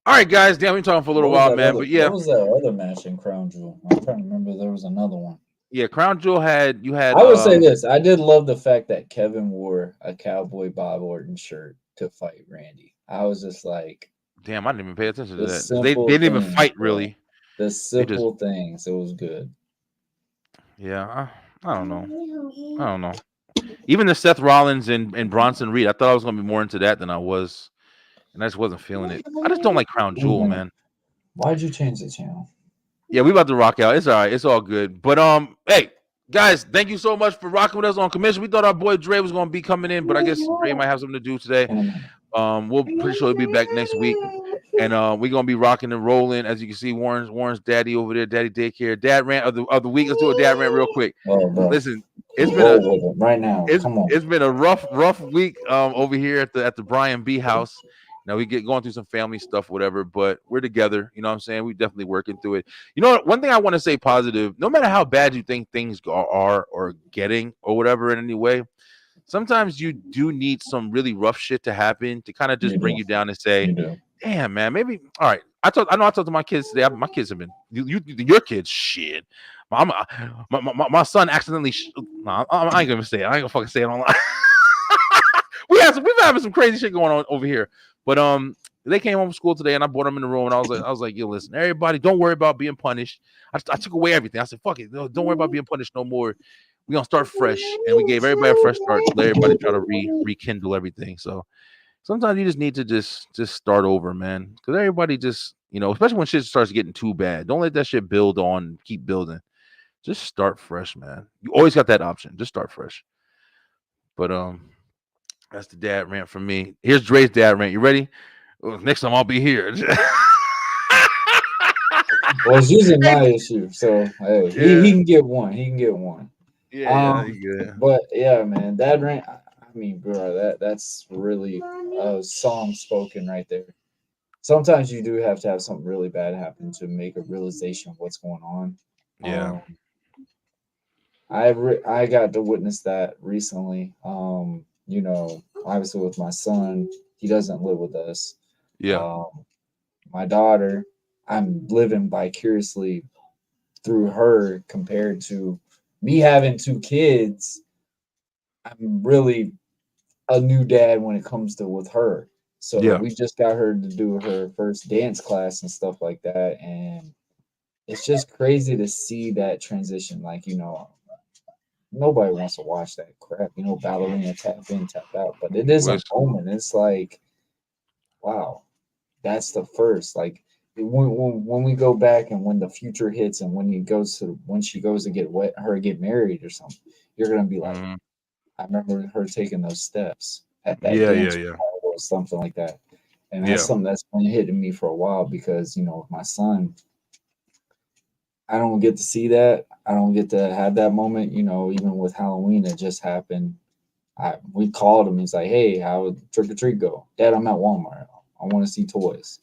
[SPEAKER 2] right, guys. Damn, we've been talking for a little while, man. But yeah,
[SPEAKER 9] What was that other match in Crown Jewel? I'm trying to remember. There was another one.
[SPEAKER 2] yeah. Crown Jewel had
[SPEAKER 9] I would say this. I did love the fact that Kevin wore a Cowboy Bob Orton shirt to fight Randy. I was just like,
[SPEAKER 2] Damn, I didn't even pay attention to
[SPEAKER 9] the
[SPEAKER 2] that. They
[SPEAKER 9] simple
[SPEAKER 2] didn't even
[SPEAKER 9] things,
[SPEAKER 2] fight
[SPEAKER 9] bro.
[SPEAKER 2] really.
[SPEAKER 9] The simple things. It was good.
[SPEAKER 2] Yeah, I don't know. Even the Seth Rollins and Bronson Reed, I thought I was gonna be more into that than I was, and I just wasn't feeling it. I just don't like Crown Jewel, man.
[SPEAKER 9] Why'd you change the channel?
[SPEAKER 2] Yeah, we about to rock out. It's all right. It's all good. But hey, guys, thank you so much for rocking with us on Commission. We thought our boy Dre was gonna be coming in, but I guess Dre might have something to do today. We'll pretty sure he'll be back next week. And we're gonna be rocking and rolling. As you can see, Warren's daddy over there, daddy daycare. Dad rant of the week. Let's do a dad rant real quick.
[SPEAKER 9] Oh, bro.
[SPEAKER 2] Listen, it's been
[SPEAKER 9] right now. Come on.
[SPEAKER 2] It's been a rough week over here at the Brian B house. Now we going through some family stuff, whatever, but we're together. You know what I'm saying? We definitely working through it. You know what? One thing I want to say positive, no matter how bad you think things are or getting or whatever in any way, sometimes you do need some really rough shit to happen to kind of just bring you down and say, damn, man, maybe all right. I know I talked to my kids today. My kids have been your kids shit. My son accidentally I ain't gonna say it. I ain't gonna fucking say it online. We've having some crazy shit going on over here. But they came home from school today and I brought them in the room and I was like, yo, listen, everybody, don't worry about being punished. I took away everything. I said, fuck it, don't worry about being punished no more. We're gonna start fresh. And we gave everybody a fresh start. Let everybody try to rekindle everything. So sometimes you just need to just start over, man. Because everybody just You know, especially when shit starts getting too bad. Don't let that shit build on, keep building. Just start fresh, man. You always got that option. Just start fresh. But that's the dad rant from me. Here's Dre's dad rant. You ready? Next time I'll be here.
[SPEAKER 9] Well, it's usually my issue, so hey, he can get one. He can get one.
[SPEAKER 2] Yeah, you good.
[SPEAKER 9] But yeah, man, dad rant. I mean, bro, that's really a song spoken right there. Sometimes you do have to have something really bad happen to make a realization of what's going on.
[SPEAKER 2] Yeah.
[SPEAKER 9] I got to witness that recently. You know, obviously with my son, he doesn't live with us.
[SPEAKER 2] Yeah.
[SPEAKER 9] My daughter, I'm living vicariously through her compared to me having 2 kids. I'm really a new dad when it comes to with her. So we just got her to do her first dance class and stuff like that. And it's just crazy to see that transition. Like, you know, nobody wants to watch that crap, you know, ballerina tap in, tap out. But it is a moment. It's like, wow, that's the first. Like when we go back and when the future hits and when she goes to get married or something, you're gonna be like, I remember her taking those steps at that dance or something like that. And that's something that's been hitting me for a while because, you know, with my son, I don't get to see that. I don't get to have that moment, you know, even with Halloween that just happened. We called him. He's like, hey, how would trick or treat go? Dad, I'm at Walmart. I want to see toys.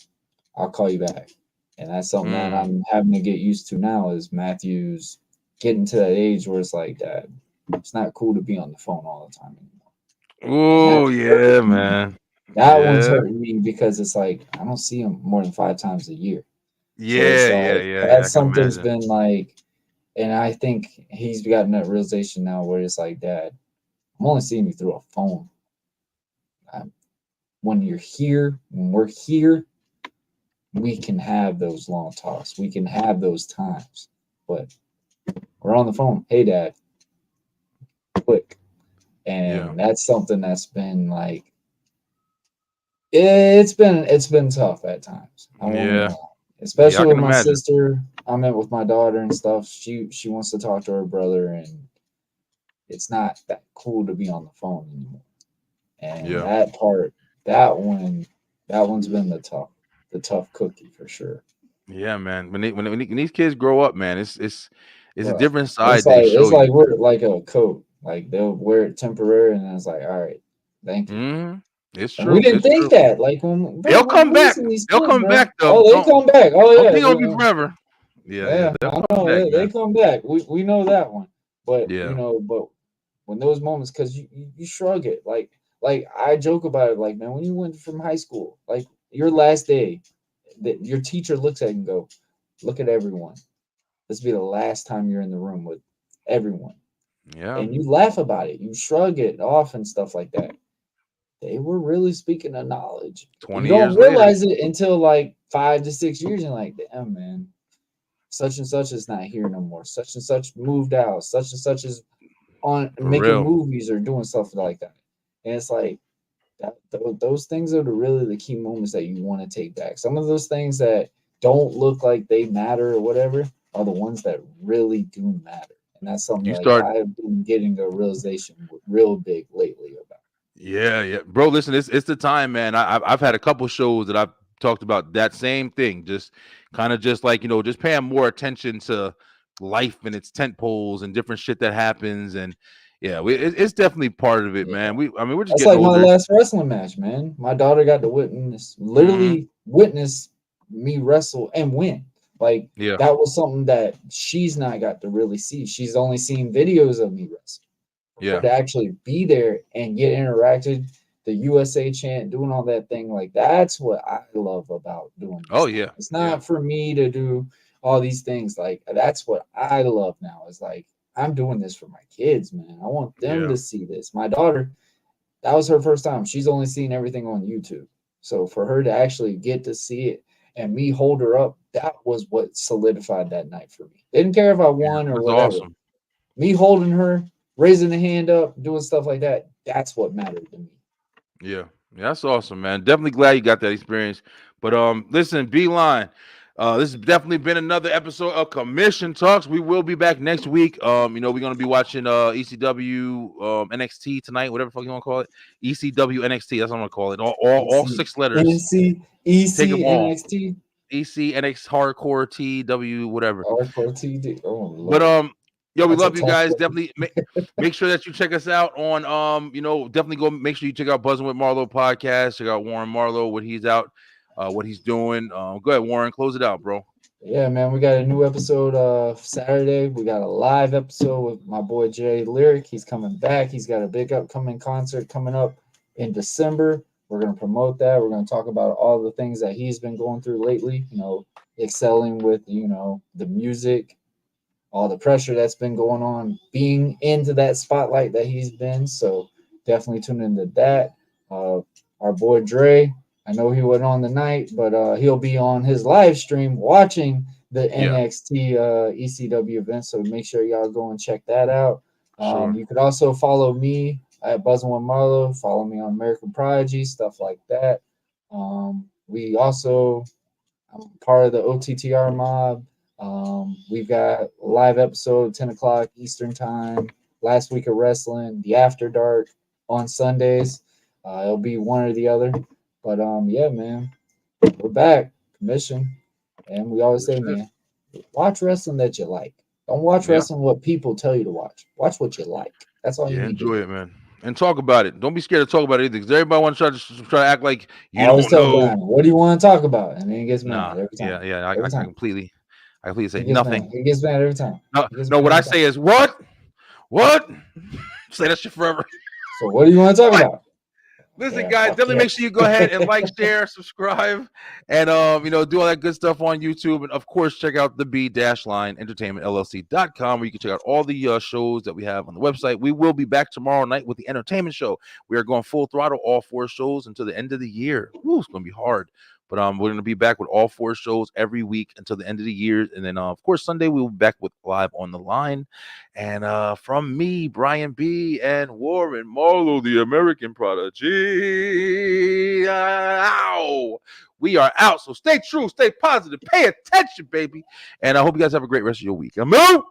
[SPEAKER 9] I'll call you back. And that's something that I'm having to get used to now is Matthew's getting to that age where it's like, Dad, it's not cool to be on the phone all the time anymore.
[SPEAKER 2] Oh, yeah, man.
[SPEAKER 9] That one's hurting me because it's like, I don't see him more than 5 times a year.
[SPEAKER 2] Yeah.
[SPEAKER 9] That's something's been like, and I think he's gotten that realization now where it's like, Dad, I'm only seeing you through a phone. When you're here, when we're here, we can have those long talks. We can have those times. But we're on the phone. Hey, Dad. Click. And that's something that's been like, it's been tough at times. Especially with my sister. I met with my daughter and stuff. She wants to talk to her brother, and it's not that cool to be on the phone anymore. And that one's been the tough cookie for sure.
[SPEAKER 2] Yeah, man. When these kids grow up, man, it's a different side.
[SPEAKER 9] It's like we're like a coat. Like they'll wear it temporary, and then it's like, all right, thank you.
[SPEAKER 2] It's
[SPEAKER 9] And
[SPEAKER 2] true.
[SPEAKER 9] we didn't think that. Like when
[SPEAKER 2] they'll come back. They'll come back though.
[SPEAKER 9] Oh, they come back. Oh yeah,
[SPEAKER 2] they're gonna be forever. Yeah,
[SPEAKER 9] I know they come back. We know that one. But you know, but when those moments, because you shrug it. Like I joke about it. Like, man, when you went from high school, like your last day, that your teacher looks at you and go, look at everyone. This will be the last time you're in the room with everyone.
[SPEAKER 2] Yeah.
[SPEAKER 9] And you laugh about it. You shrug it off and stuff like that. They were really speaking of knowledge.
[SPEAKER 2] 20
[SPEAKER 9] you don't
[SPEAKER 2] years
[SPEAKER 9] realize it until like 5 to 6 years. And like, damn, man, such and such is not here no more. Such and such moved out. Such and such is on making movies or doing stuff like that. And it's like those things are really the key moments that you want to take back. Some of those things that don't look like they matter or whatever are the ones that really do matter. And that's something I've been getting a realization real big lately about.
[SPEAKER 2] Yeah, bro. Listen, it's the time, man. I've had a couple shows that I've talked about that same thing. Just kind of just like, you know, just paying more attention to life and its tent poles and different shit that happens. And yeah, it's definitely part of it, man. We're just
[SPEAKER 9] that's
[SPEAKER 2] getting
[SPEAKER 9] like
[SPEAKER 2] older.
[SPEAKER 9] My last wrestling match, man. My daughter got to witness me wrestle and win. Like that was something that she's not got to really see. She's only seen videos of me wrestle.
[SPEAKER 2] Yeah.
[SPEAKER 9] To actually be there and get interacted, the USA chant, doing all that thing, like that's what I love about doing this.
[SPEAKER 2] Oh yeah.
[SPEAKER 9] It's not for me to do all these things. Like that's what I love now. Is like I'm doing this for my kids, man. I want them to see this. My daughter, that was her first time. She's only seen everything on YouTube. So for her to actually get to see it and me hold her up, that was what solidified that night for me. Didn't care if I won or whatever.
[SPEAKER 2] Awesome.
[SPEAKER 9] Me holding her, raising the hand up, doing stuff like that, that's what mattered to me.
[SPEAKER 2] Yeah. Yeah, that's awesome, man. Definitely glad you got that experience. But listen, Beeline, this has definitely been another episode of Commission Talks. We will be back next week. We're gonna be watching ECW NXT tonight, whatever the fuck you want to call it. ECW NXT, that's what I'm gonna call it. All 6 letters.
[SPEAKER 9] NXT, EC,
[SPEAKER 2] Take 'em all.
[SPEAKER 9] NXT,
[SPEAKER 2] EC, NX, Hardcore, TW, whatever.
[SPEAKER 9] Hardcore TD. Oh, Lord.
[SPEAKER 2] But yo, we
[SPEAKER 9] That's a
[SPEAKER 2] love you
[SPEAKER 9] tough
[SPEAKER 2] guys.
[SPEAKER 9] one.
[SPEAKER 2] Definitely make sure that you check us out on definitely go make sure you check out Buzzing with Marlo podcast. Check out Warren Marlo, what he's doing. Go ahead, Warren, close it out, bro.
[SPEAKER 9] Yeah, man, we got a new episode Saturday. We got a live episode with my boy Jay Lyric. He's coming back. He's got a big upcoming concert coming up in December. We're going to promote that. We're going to talk about all the things that he's been going through lately, excelling with, the music, all the pressure that's been going on, being into that spotlight that he's been. So definitely tune into that. Our boy Dre, I know he wasn't on the night, but he'll be on his live stream watching the NXT ECW event. So make sure y'all go and check that out.
[SPEAKER 2] Sure.
[SPEAKER 9] You could also follow me at Buzzing with Marlo. Follow me on American Prodigy, stuff like that. I'm part of the OTTR mob. We've got a live episode 10 o'clock Eastern time, last week of wrestling, the After Dark on Sundays. It'll be one or the other. But yeah, man, we're back. Commission. And we always say, man, watch wrestling that you like. Don't watch wrestling what people tell you to watch. Watch what you like. That's all you need
[SPEAKER 2] enjoy
[SPEAKER 9] to
[SPEAKER 2] it, man. And talk about it. Don't be scared to talk about it either, because everybody wants to try to act like you
[SPEAKER 9] I always
[SPEAKER 2] don't
[SPEAKER 9] tell
[SPEAKER 2] know.
[SPEAKER 9] Brian, what do you want to talk about? And then he gets mad
[SPEAKER 2] Nah,
[SPEAKER 9] every time.
[SPEAKER 2] yeah,
[SPEAKER 9] Every
[SPEAKER 2] I
[SPEAKER 9] time.
[SPEAKER 2] completely say
[SPEAKER 9] He gets
[SPEAKER 2] nothing.
[SPEAKER 9] mad. He gets mad every time.
[SPEAKER 2] No, what I say is what? Say that shit forever.
[SPEAKER 9] So what do you want to talk about?
[SPEAKER 2] Listen,
[SPEAKER 9] Yeah,
[SPEAKER 2] guys,
[SPEAKER 9] fuck
[SPEAKER 2] definitely
[SPEAKER 9] yeah.
[SPEAKER 2] make sure you go ahead and like, share, subscribe, and do all that good stuff on YouTube. And of course, check out the B-Line Entertainment LLC.com, where you can check out all the shows that we have on the website. We will be back tomorrow night with the entertainment show. We are going full throttle, all 4 shows until the end of the year. Ooh, it's gonna be hard. But we're going to be back with all 4 shows every week until the end of the year. And then, of course, Sunday, we will be back with Live on the Line. And from me, Brian B. and Warren Marlo, the American Prodigy. We are out. So stay true, stay positive, pay attention, baby. And I hope you guys have a great rest of your week. I'm out.